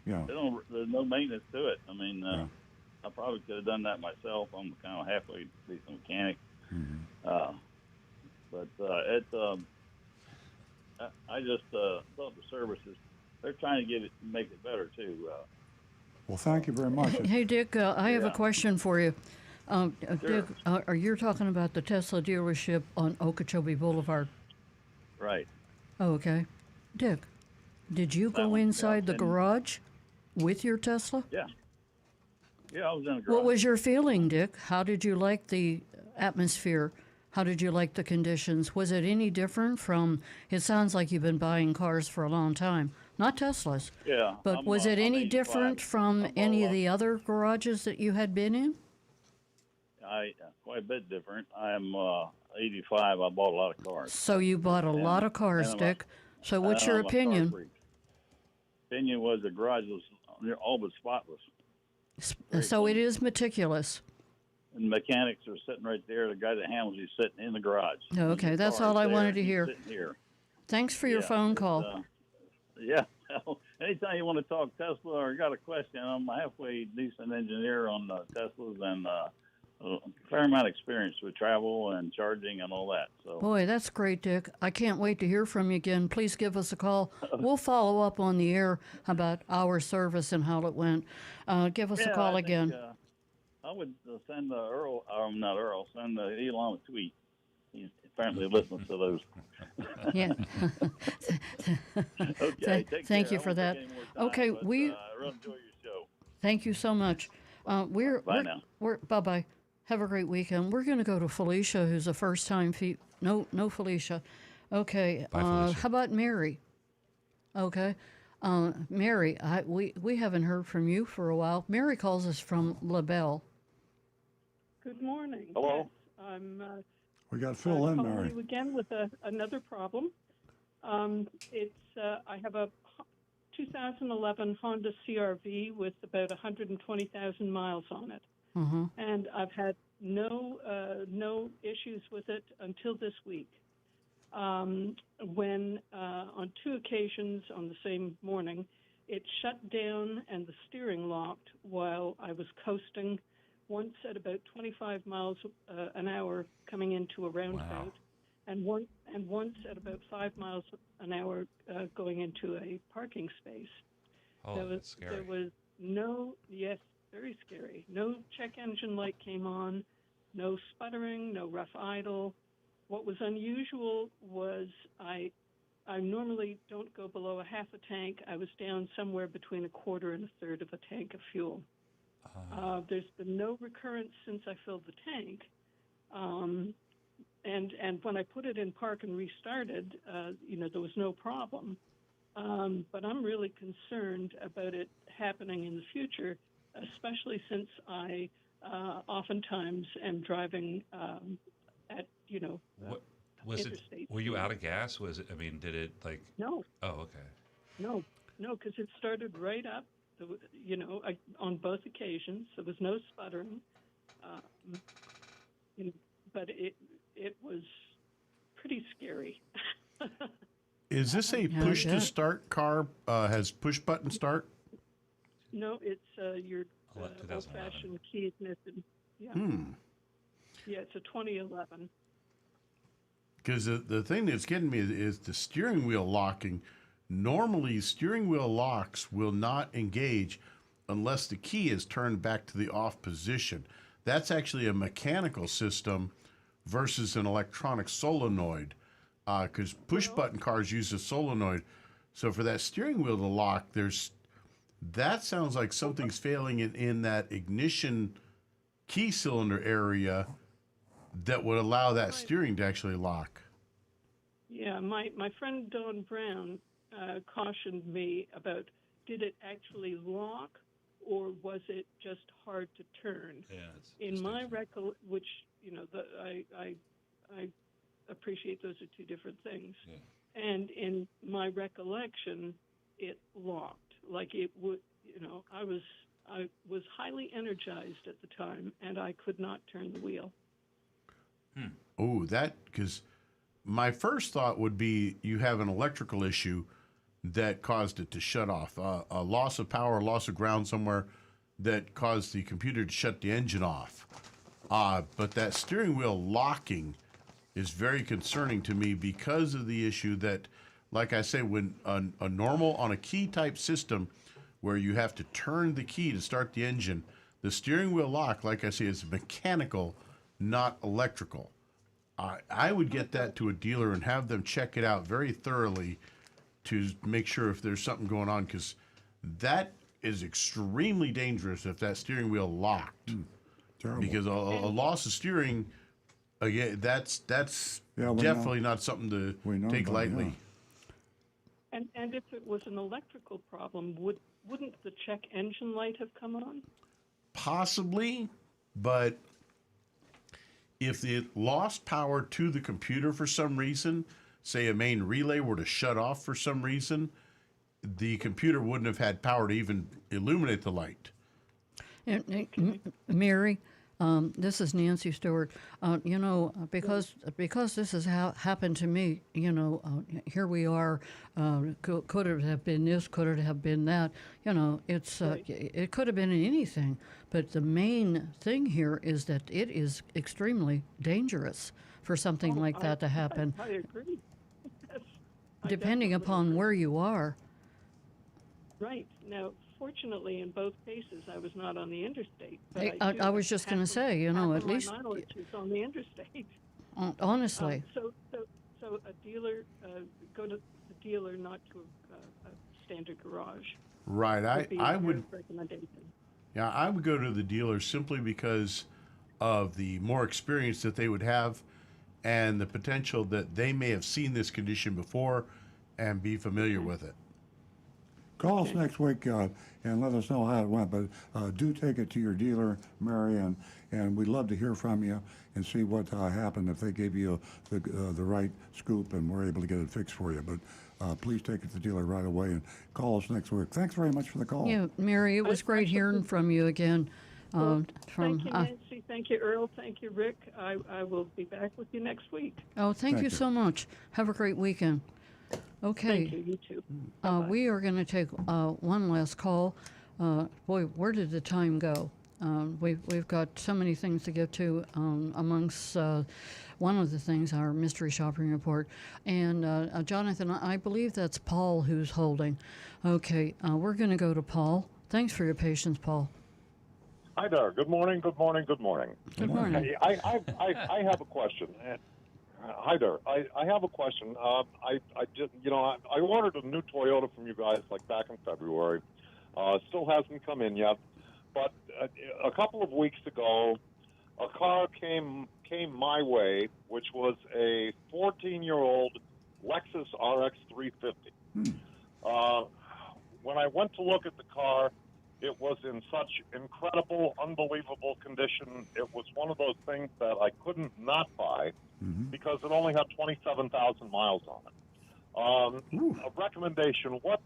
Yeah. There's no maintenance to it. I mean, I probably could have done that myself. I'm kind of halfway decent mechanic. Mm-hmm. I just thought the services, they're trying to make it better too. Well, thank you very much. Hey, Dick, I have a question for you. Dick, are you talking about the Tesla dealership on Okeechobee Boulevard? Right. Oh, okay. Dick, did you go inside the garage with your Tesla? Yeah. Yeah, I was in the garage. What was your feeling, Dick? How did you like the atmosphere? How did you like the conditions? Was it any different from, it sounds like you've been buying cars for a long time, not Teslas. Yeah. But was it I'm any 85. different from I bought any a of lot- the other garages that you had been in? Quite a bit different. I'm 85. I bought a lot of cars. So you bought a lot of cars, and I'm Dick. So what's your I'm a car opinion? freak. Opinion was the garage was all but spotless. Very So it clean. is meticulous. And mechanics are sitting right there. The guy that handles you sitting in the garage. Okay, The that's car all is I there, wanted to he's hear. sitting here. Thanks for your Yeah, phone it's, call. Yeah. Anytime you want to talk Tesla or got a question, I'm a halfway decent engineer on Teslas and a fair amount of experience with travel and charging and all that. So Boy, that's great, Dick. I can't wait to hear from you again. Please give us a call. We'll follow up on the air about our service and how it went. Give us a call I think, again. I would send Earl, not Earl, send Elon a tweet. He's apparently listening to those. Yeah. Okay, take Thank care. you I for won't that. take any more time, Okay, but, we- I really enjoy your show. Thank you so much. Bye now. Bye-bye. Have a great weekend. We're going to go to Felicia, who's a first-time No, Felicia. Okay. Bye, Felicia. How about Mary? Okay. Mary, we haven't heard from you for a while. Mary calls us from LaBelle. Good morning. Hello. Yes, I'm We got Phil in, calling Mary. you again with another problem. I have a 2011 Honda CRV with about 120,000 miles on it, Mm-hmm. and I've had no issues with it until this week. When on two occasions on the same morning, it shut down and the steering locked while I was coasting. Once at about 25 miles an hour coming into a roundabout, and once at about 5 miles an hour going into a parking space. Oh, that's scary. There was very scary. No check engine light came on, no sputtering, no rough idle. What was unusual was I normally don't go below a half a tank. I was down somewhere between a quarter and a third of a tank of fuel. There's been no recurrence since I filled the tank. And when I put it in park and restarted, there was no problem. But I'm really concerned about it happening in the future, especially since I oftentimes am driving at, What was it? interstate Were you speed. out of gas? Was it? I mean, did it like? No. Oh, okay. No, because it started right up. On both occasions, there was no sputtering, but it was pretty scary. Is this a Yeah, push yeah. to start car? Has push button start? No, it's your 2011. old-fashioned key ignition. Yeah, yeah, it's a 2011. Because the thing that's getting me is the steering wheel locking. Normally, steering wheel locks will not engage unless the key is turned back to the off position. That's actually a mechanical system versus an electronic solenoid. Because push button cars use a solenoid. So for that steering wheel to lock, that sounds like something's failing in that ignition key cylinder area that would allow that steering to actually lock. Yeah, my friend Dawn Brown cautioned me about, did it actually lock or was it just hard to turn? Yeah. It's In my which I appreciate those are two different things. Yeah. And in my recollection, it locked. Like it would, I was highly energized at the time, and I could not turn the wheel. Oh, because my first thought would be you have an electrical issue that caused it to shut off. A loss of power, loss of ground somewhere that caused the computer to shut the engine off. But that steering wheel locking is very concerning to me because of the issue that, like I say, when a normal on a key type system where you have to turn the key to start the engine, the steering wheel lock, like I say, is mechanical, not electrical. I would get that to a dealer and have them check it out very thoroughly to make sure if there's something going on, because that is extremely dangerous if that steering wheel locked. Terrible. Because a loss of steering, again, that's Yeah, we definitely not something to We know take about it, lightly. yeah. And if it was an electrical problem, wouldn't the check engine light have come on? Possibly, but if it lost power to the computer for some reason, say a main relay were to shut off for some reason, the computer wouldn't have had power to even illuminate the light. Mary, this is Nancy Stewart. Because this has happened to me, here we are. Could it have been this? Could it have been that? It could have been anything. But the main thing here is that it is extremely dangerous for something like that to happen. I agree. Yes, depending upon where you are. Right. Now, fortunately, in both cases, I was not on the interstate. But I was just going to say, at least my mileage is on the interstate. Honestly. So a dealer, go to the dealer, not to a standard garage. Right. I would. Recommendation. Yeah, I would go to the dealer simply because of the more experience that they would have, and the potential that they may have seen this condition before, and be familiar with it. Call us next week and let us know how it went. But do take it to your dealer, Mary, and we'd love to hear from you and see what happened if they gave you the right scoop and we're able to get it fixed for you. But please take it to the dealer right away and call us next week. Thanks very much for the call. Yeah, Mary, it was great hearing from you again. Thank you, Nancy. Thank you, Earl. Thank you, Rick. I will be back with you next week. Oh, thank you so much. Have a great weekend. Okay. Thank you. You too. We are going to take one last call. Boy, where did the time go? We've got so many things to get to. Amongst one of the things, our mystery shopping report. And Jonathan, I believe that's Paul who's holding. Okay, we're going to go to Paul. Thanks for your patience, Paul. Hi there. Good morning. Good morning. Good morning. Good morning. Hey, I have a question. Hi there. I have a question. I ordered a new Toyota from you guys like back in February. Still hasn't come in yet. But a couple of weeks ago, a car came my way, which was a 14-year-old Lexus RX 350. When I went to look at the car, it was in such incredible, unbelievable condition. It was one of those things that I couldn't not buy because it only had 27,000 miles on it. A recommendation, what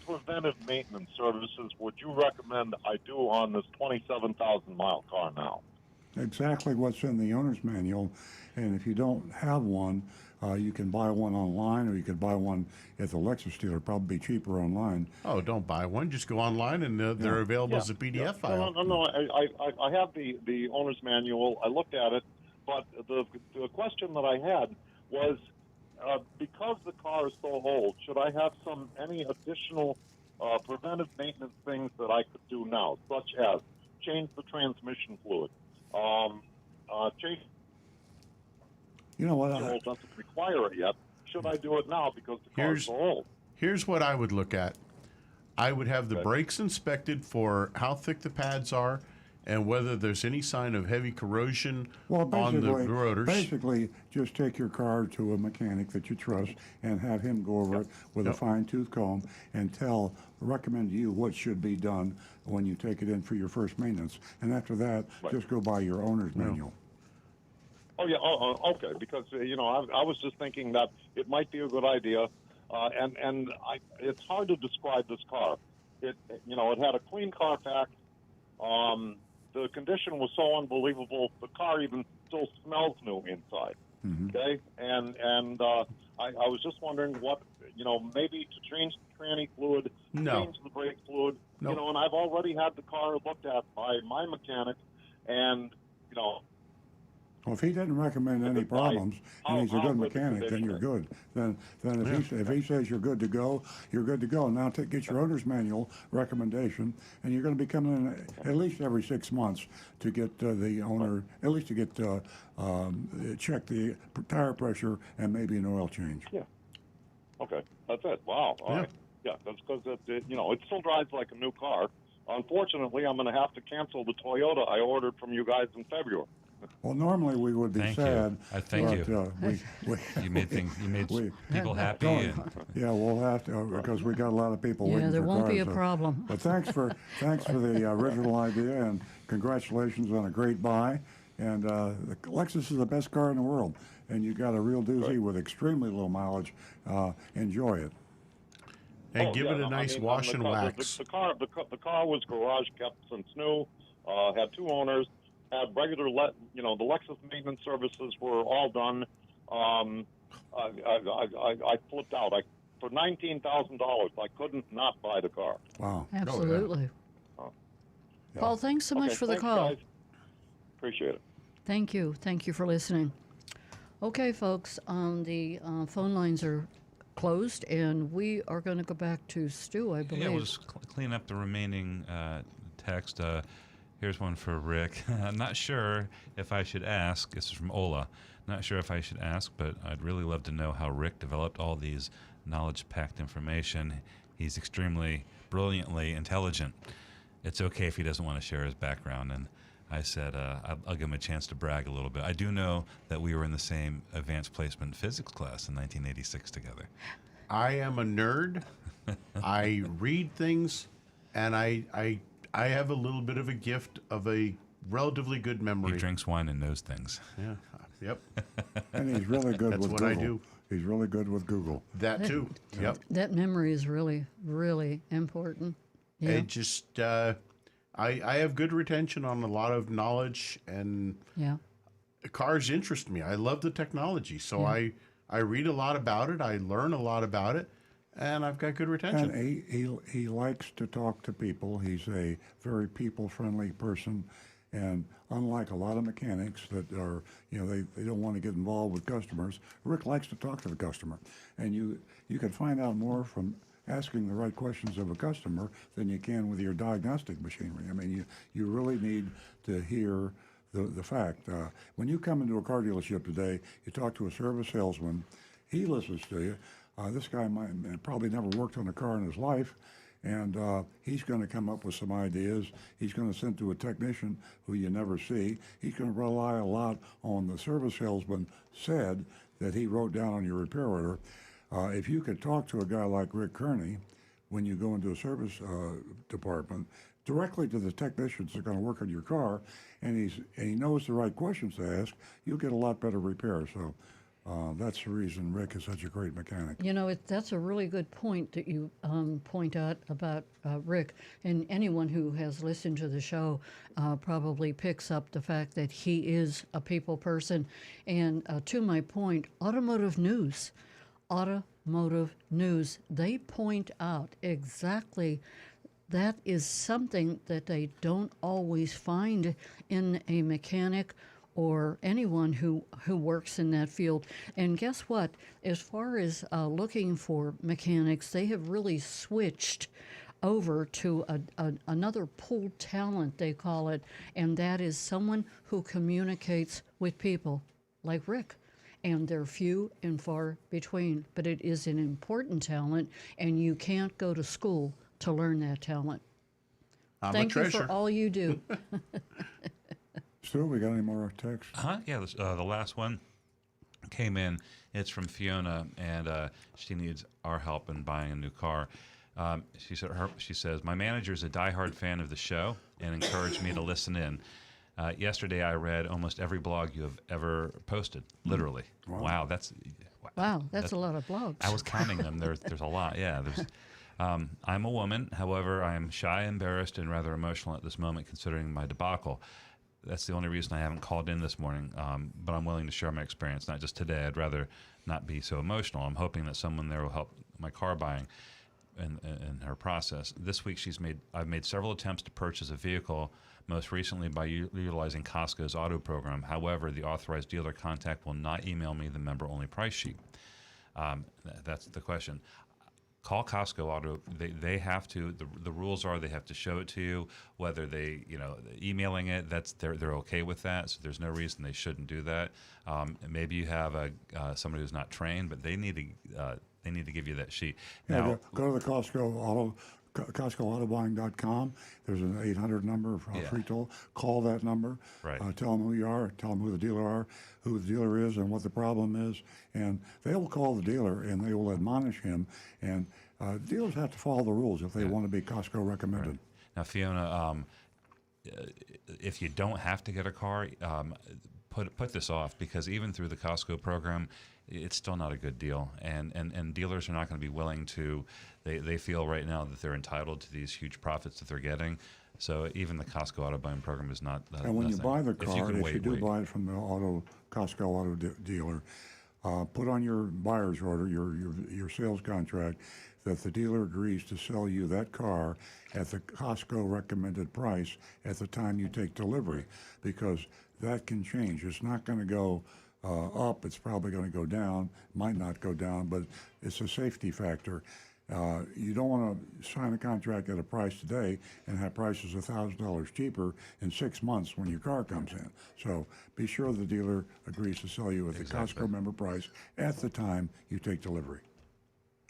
preventive maintenance services would you recommend I do on this 27,000-mile car now? Exactly what's in the owner's manual. And if you don't have one, you can buy one online, or you could buy one at the Lexus dealer. Probably cheaper online. Oh, don't buy one. Just go online, and they're available as a PDF file. No. I have the owner's manual. I looked at it, but the question that I had was, because the car is so old, should I have any additional preventive maintenance things that I could do now, such as change the transmission fluid, change. You know what? It doesn't require it yet. Should I do it now because the car is so old? Here's what I would look at. I would have the brakes inspected for how thick the pads are and whether there's any sign of heavy corrosion on the rotors. Basically, just take your car to a mechanic that you trust and have him go over it with a fine-tooth comb and recommend to you what should be done when you take it in for your first maintenance. And after that, just go by your owner's manual. Oh, yeah. Okay. Because, I was just thinking that it might be a good idea. It's hard to describe this car. It had a clean Carfax. The condition was so unbelievable. The car even still smells new inside. Okay. And I was just wondering what, maybe to change the tranny fluid, change the brake fluid, and I've already had the car looked at by my mechanic, and, Well, if he didn't recommend any problems and he's a good mechanic, then you're good. Then if he says you're good to go, you're good to go. Now get your owner's manual recommendation, and you're going to be coming in at least every 6 months to get the owner, at least to get check the tire pressure and maybe an oil change. Yeah. Okay, that's it. Wow. All right. Yeah, that's because it still drives like a new car. Unfortunately, I'm going to have to cancel the Toyota I ordered from you guys in February. Well, normally we would be Thank you. sad. Thank but, you. You made people happy. And Yeah, we'll have to because we got a lot of people Yeah, waiting there for won't cars. be a problem. But thanks for the original idea, and congratulations on a great buy. And the Lexus is the best car in the world, and you got a real doozy with extremely low mileage. Enjoy it. And give it a nice wash and wax. The car was garage kept since new. Had 2 owners. Had regular the Lexus maintenance services were all done. I flipped out. For $19,000, I couldn't not buy the car. Wow. Absolutely. Oh, yeah. Paul, thanks so much for the call. Guys. Appreciate it. Thank you. Thank you for listening. Okay, folks, the phone lines are closed, and we are going to go back to Stu, I believe. yeah, we'll just clean up the remaining text. Here's one for Rick. I'm not sure if I should ask. This is from Ola. Not sure if I should ask, but I'd really love to know how Rick developed all these knowledge-packed information. He's extremely brilliantly intelligent. It's okay if he doesn't want to share his background. And I said, I'll give him a chance to brag a little bit. I do know that we were in the same advanced placement physics class in 1986 together. I am a nerd. I read things, and I have a little bit of a gift of a relatively good memory. He drinks wine and knows things. Yeah. Yep. And he's really good That's with what Google. I do. He's really good with Google. That too. Yep. That memory is really, really important. Yeah. It just, I have good retention on a lot of knowledge, and Yeah. cars interest me. I love the technology, so I read a lot about it. I learn a lot about it, and I've got good retention. And he likes to talk to people. He's a very people-friendly person. And unlike a lot of mechanics that are, they don't want to get involved with customers, Rick likes to talk to the customer. And you can find out more from asking the right questions of a customer than you can with your diagnostic machinery. I mean, you really need to hear the fact. When you come into a car dealership today, you talk to a service salesman, he listens to you. This guy might probably never worked on a car in his life, and he's going to come up with some ideas. He's going to send to a technician who you never see. He's going to rely a lot on the service salesman said that he wrote down on your repair order. If you could talk to a guy like Rick Kearney when you go into a service department, directly to the technicians that are going to work on your car, and he knows the right questions to ask, you'll get a lot better repair. So that's the reason Rick is such a great mechanic. That's a really good point that you point out about Rick. And anyone who has listened to the show probably picks up the fact that he is a people person. And to my point, automotive news, they point out exactly that is something that they don't always find in a mechanic or anyone who works in that field. And guess what? As far as looking for mechanics, they have really switched over to another pool talent, they call it, and that is someone who communicates with people, like Rick. And they're few and far between, but it is an important talent, and you can't go to school to learn that talent. Thank you for all you do. Stu, we got any more texts? Yeah, the last one came in. It's from Fiona, and she needs our help in buying a new car. She says, my manager is a diehard fan of the show and encouraged me to listen in. Yesterday, I read almost every blog you have ever posted, literally. Wow, that's a lot of blogs. I was counting them. There's a lot, yeah. I'm a woman. However, I am shy, embarrassed, and rather emotional at this moment considering my debacle. That's the only reason I haven't called in this morning, but I'm willing to share my experience, not just today. I'd rather not be so emotional. I'm hoping that someone there will help my car buying and her process. This week, I've made several attempts to purchase a vehicle, most recently by utilizing Costco's auto program. However, the authorized dealer contact will not email me the member-only price sheet. That's the question. Call Costco Auto. They have to. The rules are they have to show it to you. Whether they, emailing it, they're okay with that. So there's no reason they shouldn't do that. Maybe you have somebody who's not trained, but they need to give you that sheet. Yeah, Now, go to the Costco Auto CostcoAutoBuying.com. There's an 800 number for Yeah. free toll. Call that number. Right. Tell them who you are. Tell them who the dealer are, who the dealer is, and what the problem is. And they will call the dealer and they will admonish him. And dealers have to follow the rules if they want to be Costco recommended. Now, Fiona, if you don't have to get a car, put this off, because even through the Costco program, it's still not a good deal, and dealers are not going to be willing to. They feel right now that they're entitled to these huge profits that they're getting. So even the Costco auto buying program is not. And when you nothing. buy the If you car, can if wait, you do wait. buy it from the Costco auto dealer, put on your buyer's order, your sales contract, that the dealer agrees to sell you that car at the Costco recommended price at the time you take delivery, because that can change. It's not going to go up. It's probably going to go down. Might not go down, but it's a safety factor. You don't want to sign a contract at a price today and have prices $1,000 cheaper in 6 months when your car comes in. So be sure the dealer agrees to sell you at the Costco member price at the time you take delivery.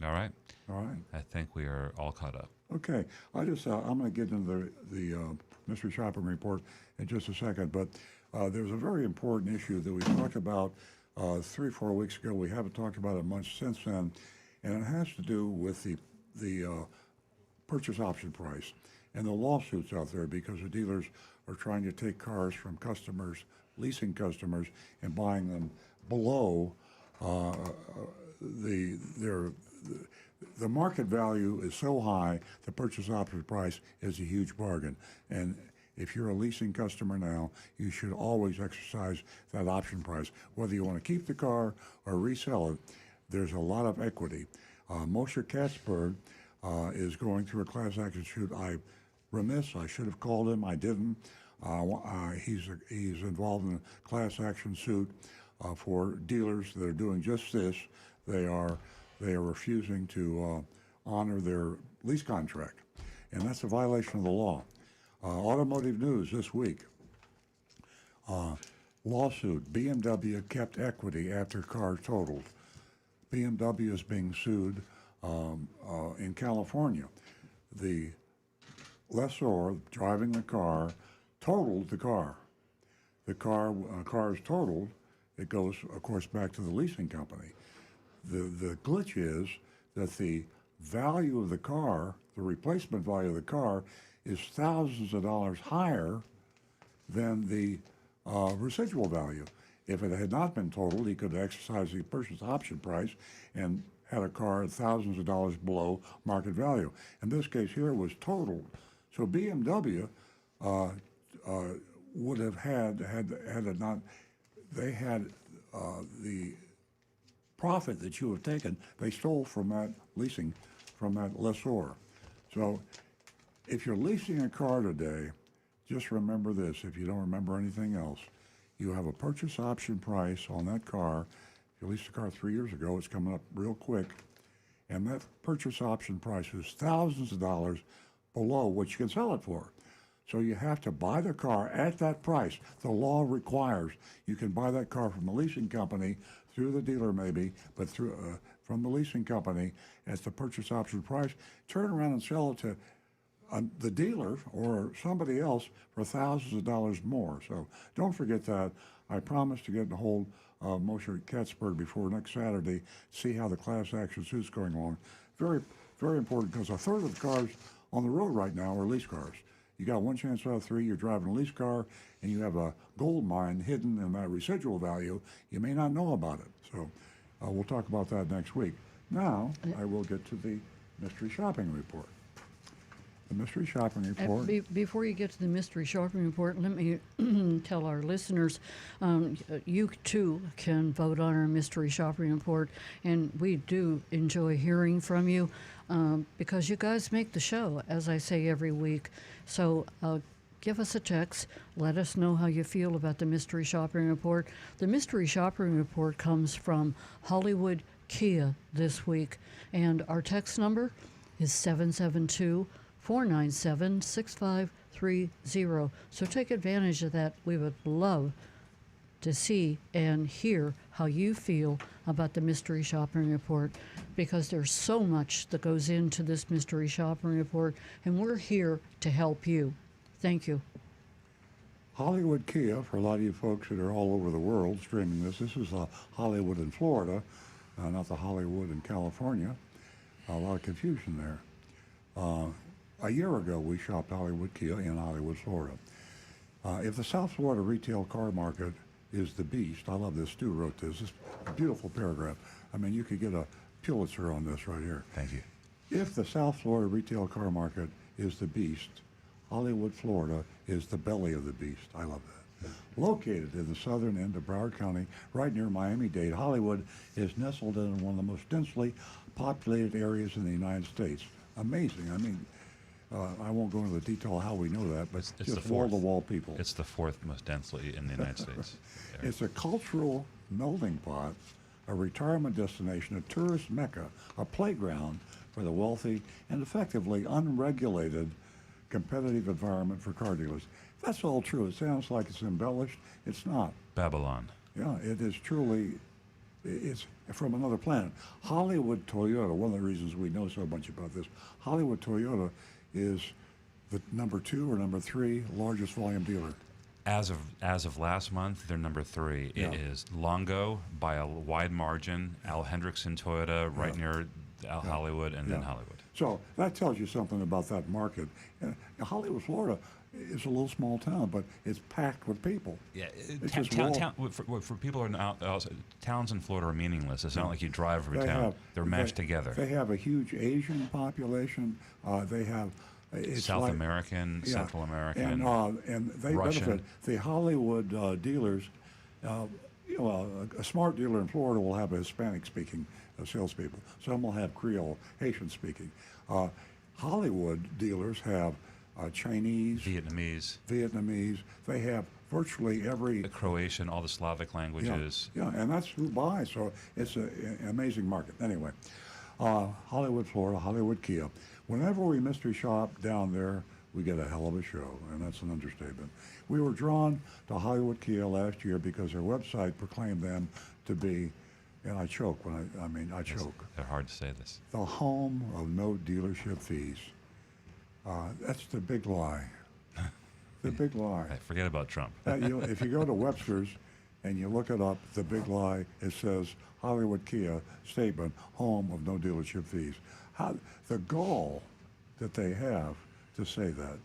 All right. All right. I think we are all caught up. Okay. I'm going to get into the mystery shopping report in just a second, but there's a very important issue that we talked about 3 or 4 weeks ago. We haven't talked about it much since then, and it has to do with the purchase option price and the lawsuits out there, because the dealers are trying to take cars from customers, leasing customers, and buying them below the market value is so high, the purchase option price is a huge bargain. And if you're a leasing customer now, you should always exercise that option price. Whether you want to keep the car or resell it, there's a lot of equity. Moshe Katzberg is going through a class action suit. I should have called him. I didn't. He's involved in a class action suit for dealers that are doing just this. They are refusing to honor their lease contract, and that's a violation of the law. Automotive news this week. Lawsuit. BMW kept equity after car totaled. BMW is being sued in California. The lessor driving the car totaled the car. The car is totaled. It goes, of course, back to the leasing company. The glitch is that the value of the car, the replacement value of the car, is thousands of dollars higher than the residual value. If it had not been totaled, he could exercise the purchase option price and had a car at thousands of dollars below market value. In this case here, it was totaled. So BMW would have had it not, they had the profit that you have taken, they stole from that leasing, from that lessor. So if you're leasing a car today, just remember this, if you don't remember anything else, you have a purchase option price on that car. If you leased a car 3 years ago, it's coming up real quick, and that purchase option price is thousands of dollars below what you can sell it for. So you have to buy the car at that price. The law requires you can buy that car from the leasing company, through the dealer maybe, but through from the leasing company at the purchase option price, turn around and sell it to the dealer or somebody else for thousands of dollars more. So don't forget that. I promise to get a hold of Moshe Katzberg before next Saturday, see how the class action suit's going along. Very, very important, because a third of the cars on the road right now are lease cars. You got one chance out of 3 you're driving a lease car, and you have a gold mine hidden in that residual value. You may not know about it. So we'll talk about that next week. Now I will get to the mystery shopping report. The mystery shopping report. Before you get to the mystery shopping report, let me tell our listeners, you too can vote on our mystery shopping report, and we do enjoy hearing from you because you guys make the show, as I say every week. So give us a text. Let us know how you feel about the mystery shopping report. The mystery shopping report comes from Hollywood Kia this week, and our text number is 772-497-6530. So take advantage of that. We would love to see and hear how you feel about the Mystery Shopping Report, because there's so much that goes into this Mystery Shopping Report, and we're here to help you. Thank you. Hollywood Kia, for a lot of you folks that are all over the world streaming this is Hollywood in Florida, not the Hollywood in California. A lot of confusion there. A year ago, we shopped Hollywood Kia in Hollywood, Florida. If the South Florida retail car market is the beast, I love this, Stu wrote this, it's a beautiful paragraph. I mean, you could get a Pulitzer on this right here. Thank you. If the South Florida retail car market is the beast, Hollywood, Florida is the belly of the beast. I love that. Located in the southern end of Broward County, right near Miami-Dade, Hollywood is nestled in one of the most densely populated areas in the United States. Amazing. I mean, I won't go into the detail how we know that, but It's just the wall-to-wall people. It's the fourth most densely in the United States. It's a cultural melting pot, a retirement destination, a tourist mecca, a playground for the wealthy, and effectively unregulated competitive environment for car dealers. That's all true. It sounds like it's embellished. It's not. Babylon. Yeah, it is truly, it's from another planet. Hollywood Toyota, one of the reasons we know so much about this, Hollywood Toyota is the number 2 or number 3 largest volume dealer. As of last month, they're number 3. Yeah. It is Longo by a wide margin, Al Hendrickson Toyota right near Hollywood, and then Hollywood. So that tells you something about that market. Hollywood, Florida is a little small town, but it's packed with people. Yeah, It's just wall- for people who are out, towns in Florida are meaningless. It's not like you drive through They town. have- They're mashed together. They have a huge Asian population. They have it's South like- American, yeah. Central American, and they Russian. benefit. The Hollywood dealers, a smart dealer in Florida will have a Hispanic-speaking salespeople. Some will have Creole, Haitian-speaking. Hollywood dealers have Chinese, Vietnamese, They have virtually every the Croatian, all the Slavic languages. Yeah, and that's who buys. So it's an amazing market. Anyway, Hollywood, Florida, Hollywood Kia. Whenever we mystery shop down there, we get a hell of a show, and that's an understatement. We were drawn to Hollywood Kia last year because their website proclaimed them to be, and I choke when I choke. They're hard to say this. The home of no dealership fees. That's the big lie. The big lie. Hey, forget about Trump. If you go to Webster's and you look it up, the big lie, it says Hollywood Kia statement, home of no dealership fees. The gall that they have to say that.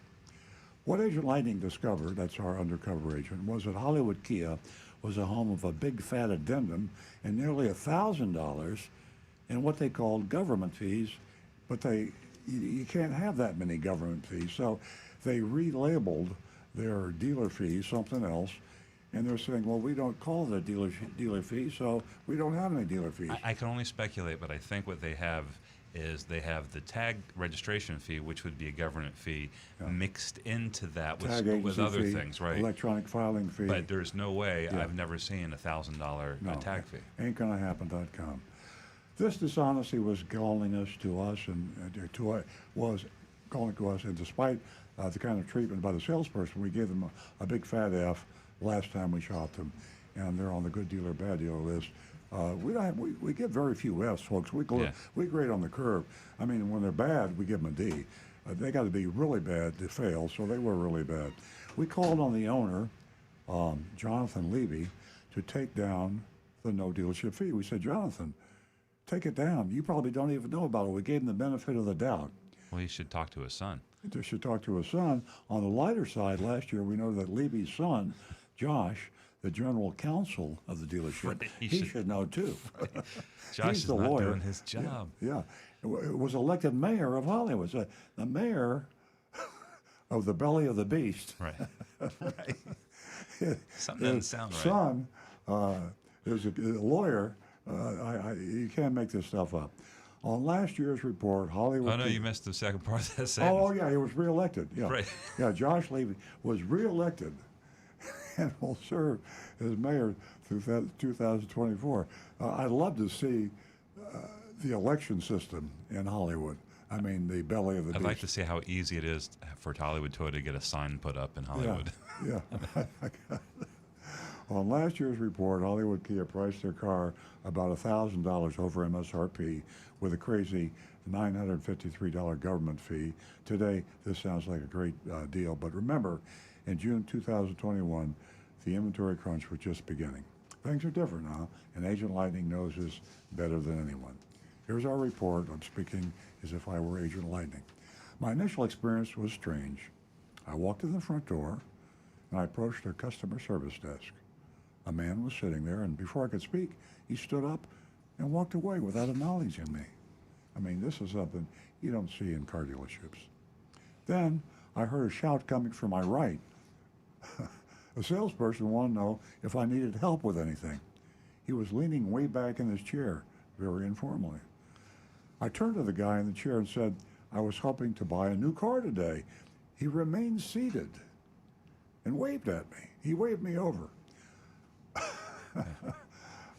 What Agent Lightning discovered, that's our undercover agent, was that Hollywood Kia was a home of a big fat addendum and nearly $1,000 in what they called government fees, but you can't have that many government fees. So they relabeled their dealer fees something else, and they're saying, well, we don't call it a dealer fee, so we don't have any dealer fees. I can only speculate, but I think what they have is they have the tag registration fee, which would be a government fee, mixed into that Tag with agency other fee, things, right? Electronic filing fee. But there's no way, I've never seen a $1,000 tag fee. Ain't gonna happen.com. This dishonesty was galling us to us, and was galling to us, and despite the kind of treatment by the salesperson, we gave them a big fat F last time we shopped them, and they're on the good dealer, bad dealer list. We get very few Fs, folks. We grade on the curve. I mean, when they're bad, we give them a D. They got to be really bad to fail, so they were really bad. We called on the owner, Jonathan Levy, to take down the no dealership fee. We said, Jonathan, take it down. You probably don't even know about it. We gave him the benefit of the doubt. Well, he should talk to his son. He should talk to his son. On the lighter side, last year we know that Levy's son, Josh, the general counsel of the dealership, he should know too. Josh He's is the not lawyer. doing his job. Yeah. Was elected mayor of Hollywood. So the mayor of the belly of the beast. Right. Something doesn't sound right. Son is a lawyer. You can't make this stuff up. On last year's report, Hollywood... Oh, no, you missed the second part of that sentence. Oh, yeah, he was reelected. Yeah. Right. Yeah, Josh Levy was reelected and will serve as mayor through 2024. I'd love to see the election system in Hollywood. I mean, the belly of the beast. I'd like to see how easy it is for Hollywood Toyota to get a sign put up in Hollywood. Yeah. On last year's report, Hollywood Kia priced their car about $1,000 over MSRP with a crazy $953 government fee. Today, this sounds like a great deal, but remember, in June 2021, the inventory crunch was just beginning. Things are different now, and Agent Lightning knows this better than anyone. Here's our report. I'm speaking as if I were Agent Lightning. My initial experience was strange. I walked in the front door, and I approached a customer service desk. A man was sitting there, and before I could speak, he stood up and walked away without acknowledging me. I mean, this is something you don't see in car dealerships. Then I heard a shout coming from my right. A salesperson wanted to know if I needed help with anything. He was leaning way back in his chair, very informally. I turned to the guy in the chair and said, I was hoping to buy a new car today. He remained seated and waved at me. He waved me over.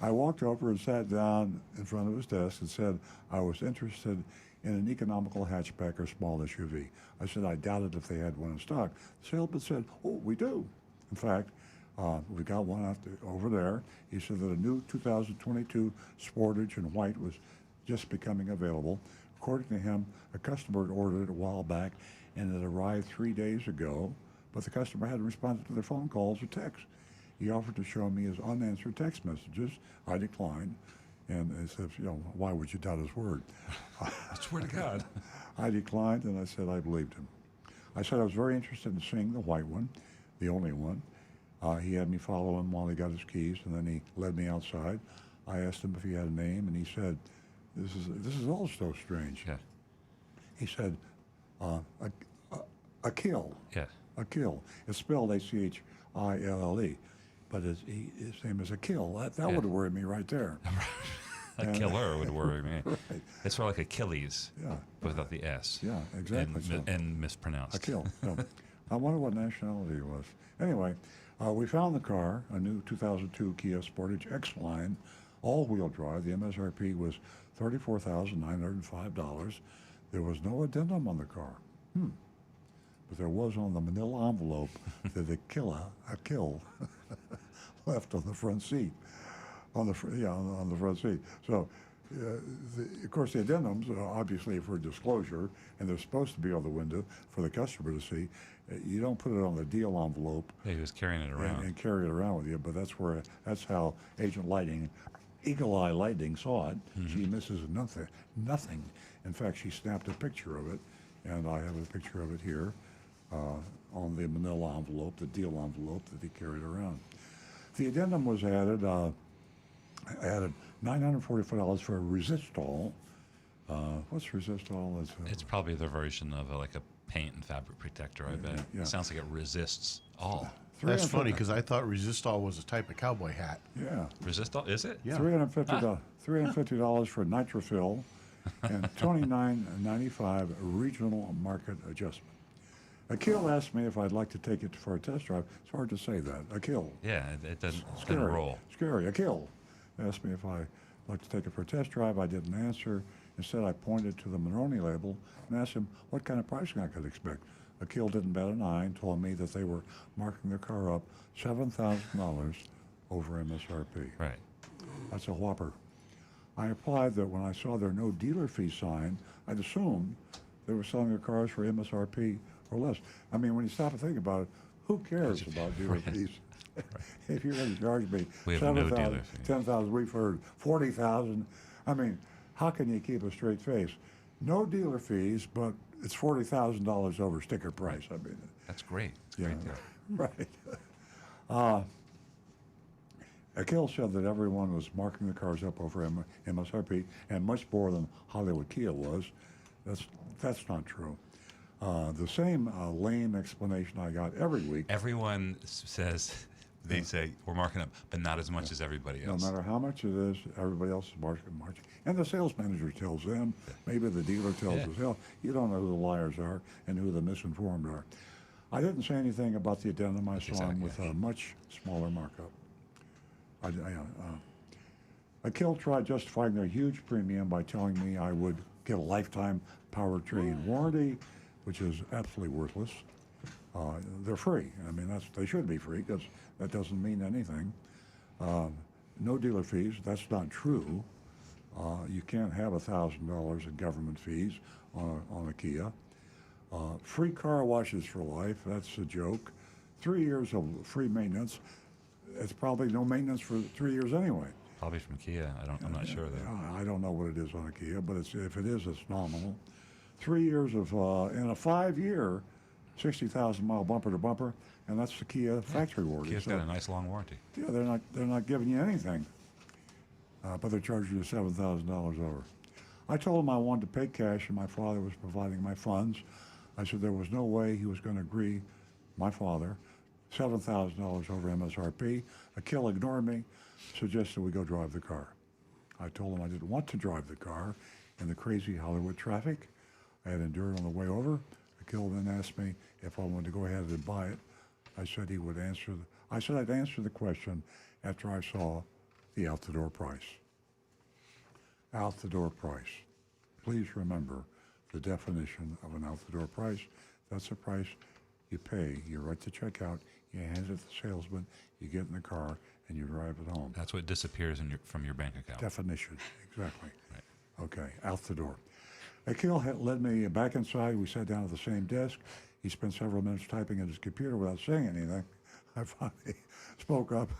I walked over and sat down in front of his desk and said I was interested in an economical hatchback or small SUV. I said I doubted if they had one in stock. The salesman said, oh, we do. In fact, we got one over there. He said that a new 2022 Sportage in white was just becoming available. According to him, a customer had ordered it a while back and it arrived 3 days ago, but the customer hadn't responded to their phone calls or texts. He offered to show me his unanswered text messages. I declined, and he said, why would you doubt his word? I swear to God. I declined, and I said I believed him. I said I was very interested in seeing the white one, the only one. He had me follow him while he got his keys, and then he led me outside. I asked him if he had a name, and he said, this is all so strange. Yeah. He said, Akil. Yeah. Akil. It's spelled Achille, but his name is Akil. That would worry me right there. A killer would worry me. Right. It's more like Achilles, without the S. Yeah, exactly. And mispronounced. Akil. So, I wonder what nationality he was. Anyway, we found the car, a new 2002 Kia Sportage X-Line, all-wheel drive. The MSRP was $34,905. There was no addendum on the car. But there was on the manila envelope that Akil left on the front seat. On the front seat. So, of course, the addendums are obviously for disclosure, and they're supposed to be on the window for the customer to see. You don't put it on the deal envelope. Yeah, he was carrying it around. And carry it around with you. But that's how Agent Lightning, Eagle Eye Lightning, saw it. Mm-hmm. She misses nothing. In fact, she snapped a picture of it, and I have a picture of it here on the manila envelope, the deal envelope that he carried around. The addendum was added. I added $944 for a resistol. What's resistol? It's probably the version of like a paint and fabric protector, I bet. Yeah. It sounds like it resists all. That's funny because I thought resistol was a type of cowboy hat. Yeah. Resistol, is it? Yeah. $350 for nitrofill and $29.95 regional market adjustment. Akil asked me if I'd like to take it for a test drive. It's hard to say that. Akil. Yeah, it doesn't roll. Scary. Akil asked me if I'd like to take it for a test drive. I didn't answer. Instead, I pointed to the Monroney label and asked him what kind of pricing I could expect. Akil didn't bat an eye and told me that they were marking their car up $7,000 over MSRP. Right. That's a whopper. I replied that when I saw their no dealer fee sign, I'd assumed they were selling their cars for MSRP or less. I mean, when you stop and think about it, who cares about dealer fees? If you're going to charge me $7,000, $10,000, we've heard $40,000. I mean, how can you keep a straight face? No dealer fees, but it's $40,000 over sticker price. I mean, that's great. It's great deal. Right. Akil said that everyone was marking the cars up over MSRP, and much more than Hollywood Kia was. That's not true. The same lame explanation I got every week. Everyone says, they say, we're marking up, but not as much as everybody else. No matter how much it is, everybody else is marking. And the sales manager tells them, maybe the dealer tells us, hell, you don't know who the liars are and who the misinformed are. I didn't say anything about the addendum. I saw him with a much smaller markup. Akil tried justifying their huge premium by telling me I would get a lifetime powertrain warranty, which is absolutely worthless. They're free. I mean, they should be free because that doesn't mean anything. No dealer fees. That's not true. You can't have $1,000 in government fees on a Kia. Free car washes for life. That's a joke. 3 years of free maintenance. It's probably no maintenance for 3 years anyway. Probably from Kia. I'm not sure though. I don't know what it is on a Kia, but if it is, it's nominal. 3 years of in a 5-year, 60,000 mile bumper to bumper, and that's the Kia factory warranty. Kia's got a nice long warranty. Yeah, they're not giving you anything, but they're charging you $7,000 over. I told him I wanted to pay cash, and my father was providing my funds. I said there was no way he was going to agree. My father, $7,000 over MSRP. Akil ignored me, suggested we go drive the car. I told him I didn't want to drive the car in the crazy Hollywood traffic. I had endured on the way over. Akil then asked me if I wanted to go ahead and buy it. I said he would answer. I said I'd answer the question after I saw the out-the-door price. Out-the-door price. Please remember the definition of an out-the-door price. That's the price you pay. You write the check out, you hand it to the salesman, you get in the car, and you drive it home. That's what disappears from your bank account. Definition, exactly. Right. Okay, out the door. Akil led me back inside. We sat down at the same desk. He spent several minutes typing at his computer without saying anything. I finally spoke up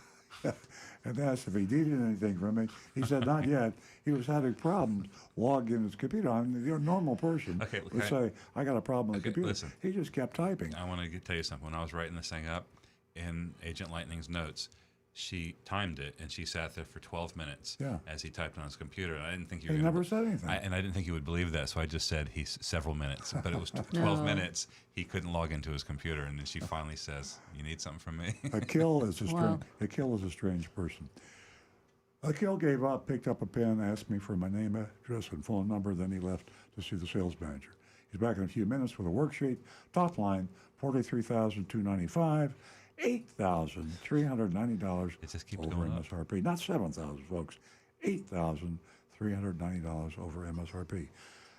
and asked if he needed anything from me. He said not yet. He was having problems logging his computer. I mean, you're a normal person would say, I got a problem with the computer. Listen, he just kept typing. I want to tell you something. When I was writing this thing up in Agent Lightning's notes, she timed it, and she sat there for 12 minutes as he typed on his computer. And I didn't think you were He never said anything. I didn't think you would believe that, so I just said several minutes. But it was 12 minutes. He couldn't log into his computer, and then she finally says, "You need something from me." Akil is a strange person. Akil gave up, picked up a pen, asked me for my name, address, and phone number. Then he left to see the sales manager. He's back in a few minutes with a worksheet. Top line: $43,295. $8,390 over MSRP. Not $7,000, folks. $8,390 over MSRP.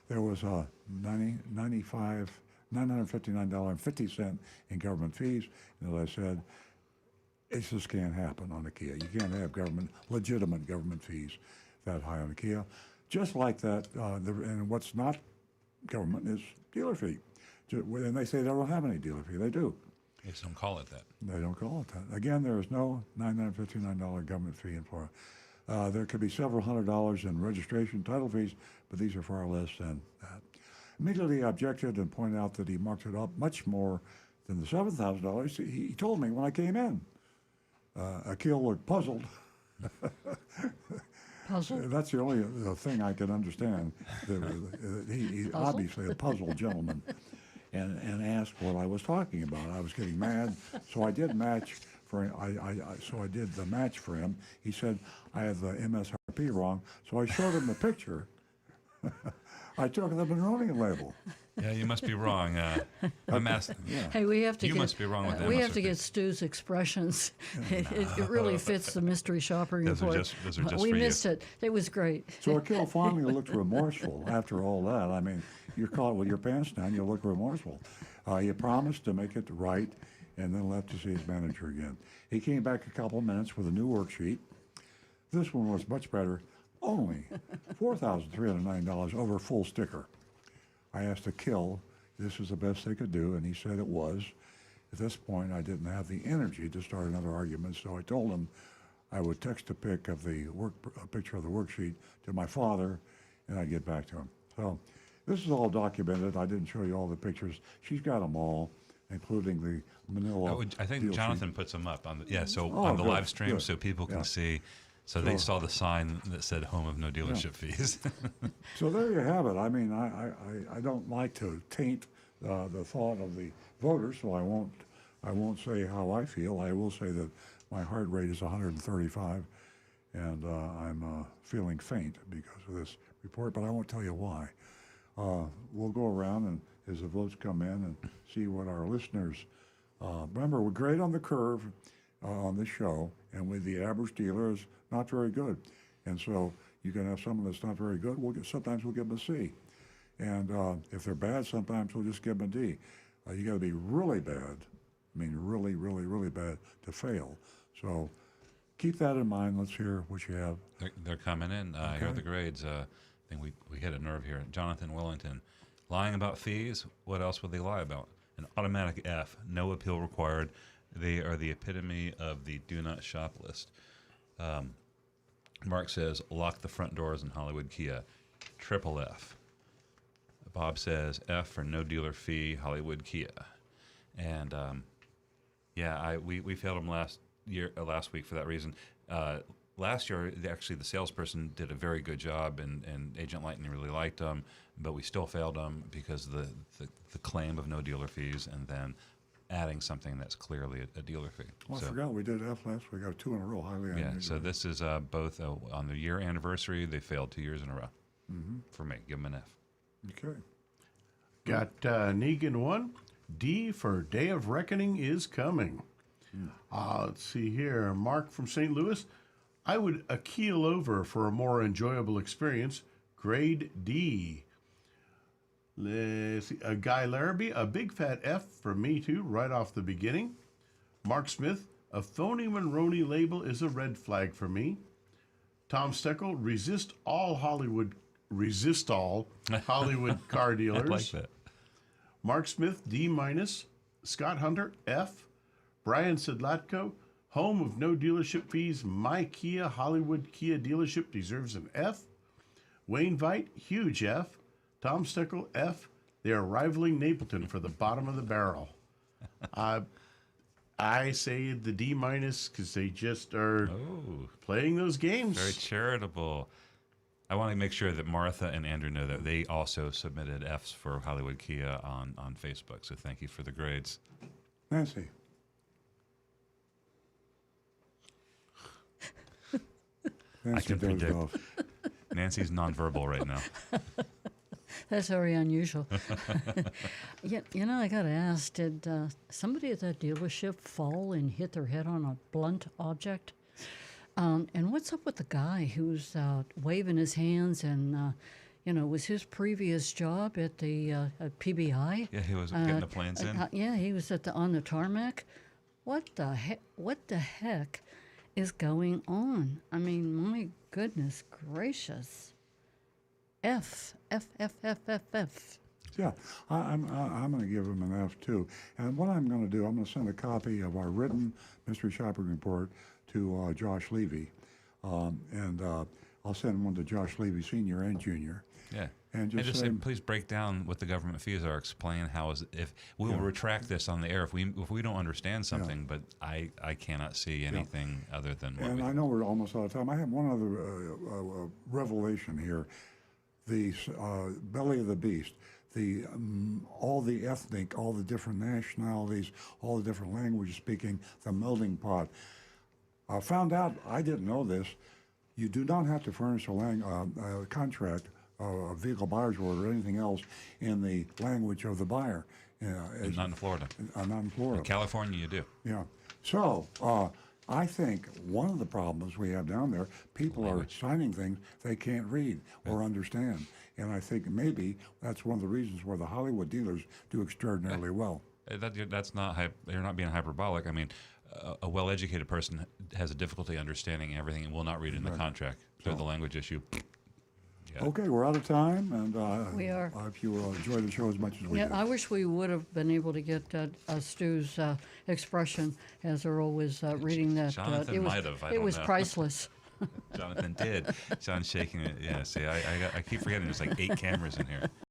There was $959.50 in government fees. And as I said, it just can't happen on a Kia. You can't have legitimate government fees that high on a Kia. Just like that, and what's not government is dealer fee. And they say they don't have any dealer fee. They do. They just don't call it that. They don't call it that. Again, there is no $959 government fee in Florida. There could be several $100s in registration title fees, but these are far less than that. Immediately I objected and pointed out that he marked it up much more than the $7,000. He told me when I came in. Akil looked puzzled. Puzzled? That's the only thing I can understand. He's obviously a puzzled gentleman. And asked what I was talking about. I was getting mad, so I did match for him. So I did the match for him. He said I had the MSRP wrong, so I showed him the picture. I took the Monroney label. Yeah, you must be wrong. I'm asking. Yeah. Hey, we have to. You must be wrong with that. We have to get Stu's expressions. It really fits the mystery shopper report. Those are just we for missed you. it. It was great. So Akil finally looked remorseful after all that. I mean, you're caught with your pants down, you look remorseful. He promised to make it right and then left to see his manager again. He came back a couple of minutes with a new worksheet. This one was much better. Only $4,309 over full sticker. I asked Akil if this was the best they could do, and he said it was. At this point, I didn't have the energy to start another argument, so I told him I would text a picture of the worksheet to my father, and I'd get back to him. So this is all documented. I didn't show you all the pictures. She's got them all, including the Manila. I think deal Jonathan sheet. puts them up on the Oh, on the good, live stream good. so people can Yeah. see. So they saw the sign that said "Home of No Dealership Fees." So there you have it. I mean, I don't like to taint the thought of the voters, so I won't say how I feel. I will say that my heart rate is 135, and I'm feeling faint because of this report, but I won't tell you why. We'll go around and as the votes come in and see what our listeners. Remember, we're great on the curve on this show, and with the average dealer is not very good, and so you can have someone that's not very good. Sometimes we'll give them a C, and if they're bad, sometimes we'll just give them a D. You got to be really bad. I mean, really, really, really bad to fail. So keep that in mind. Let's hear what you have. They're coming in. Here are the grades. I think we hit a nerve here. Jonathan Wellington, lying about fees. What else would they lie about? An automatic F. No appeal required. They are the epitome of the do not shop list. Mark says, lock the front doors in Hollywood Kia. Triple F. Bob says, F for no dealer fee, Hollywood Kia. And we failed them last week for that reason. Last year, actually, the salesperson did a very good job, and Agent Lightning really liked them, but we still failed them because of the claim of no dealer fees, and then adding something that's clearly a dealer fee. Well, I forgot we did F last week. I got 2 in a row, highly unusual. Yeah, so this is both on the year anniversary. They failed 2 years in a row. For me, give them an F. Okay. Got Negan 1. D for Day of Reckoning is coming. Let's see here. Mark from St. Louis. I would a keel over for a more enjoyable experience. Grade D. Let's see. Guy Larrabee. A big fat F for me too, right off the beginning. Mark Smith. A phony Monroney label is a red flag for me. Tom Steckel. Resist all Hollywood car dealers. I like that. Mark Smith, D-. Scott Hunter, F. Brian Sedlatko, home of no dealership fees. My Kia, Hollywood Kia dealership deserves an F. Wayne Veit, huge F. Tom Steckel, F. They are rivaling Napleton for the bottom of the barrel. I say the D- because they just are playing those games. Very charitable. I want to make sure that Martha and Andrew know that they also submitted Fs for Hollywood Kia on Facebook. So thank you for the grades. Nancy. I can predict. Nancy's nonverbal right now. That's very unusual. I got to ask, did somebody at that dealership fall and hit their head on a blunt object? And what's up with the guy who's waving his hands and, was his previous job at the at PBI? Yeah, he was getting the planes in. Yeah, he was on the tarmac. What the heck is going on? I mean, my goodness gracious. F. Yeah, I'm going to give him an F too. And what I'm going to do, I'm going to send a copy of our written mystery shopping report to Josh Levy, and I'll send one to Josh Levy Senior and Junior. Yeah. And just say, please break down what the government fees are. Explain how if we will retract this on the air if we don't understand something. But I cannot see anything other than what. And I know we're almost out of time. I have one other revelation here. The belly of the beast. All the ethnic, all the different nationalities, all the different languages speaking, the melting pot. I found out, I didn't know this, you do not have to furnish a contract, a vehicle buyer's order, or anything else in the language of the buyer. Not in Florida. Not in Florida. In California, you do. Yeah. So I think one of the problems we have down there, people are signing things they can't read or understand. And I think maybe that's one of the reasons why the Hollywood dealers do extraordinarily well. That's not you're not being hyperbolic. I mean, a well-educated person has a difficulty understanding everything and will not read in the contract. So the language issue. Yeah. Okay, we're out of time, and we are. I hope you enjoy the show as much as we did. I wish we would have been able to get Stu's expression as Earl was reading that. Jonathan might have. It was priceless. Jonathan did. John's shaking it. Yeah. See, I keep forgetting there's like 8 cameras in here.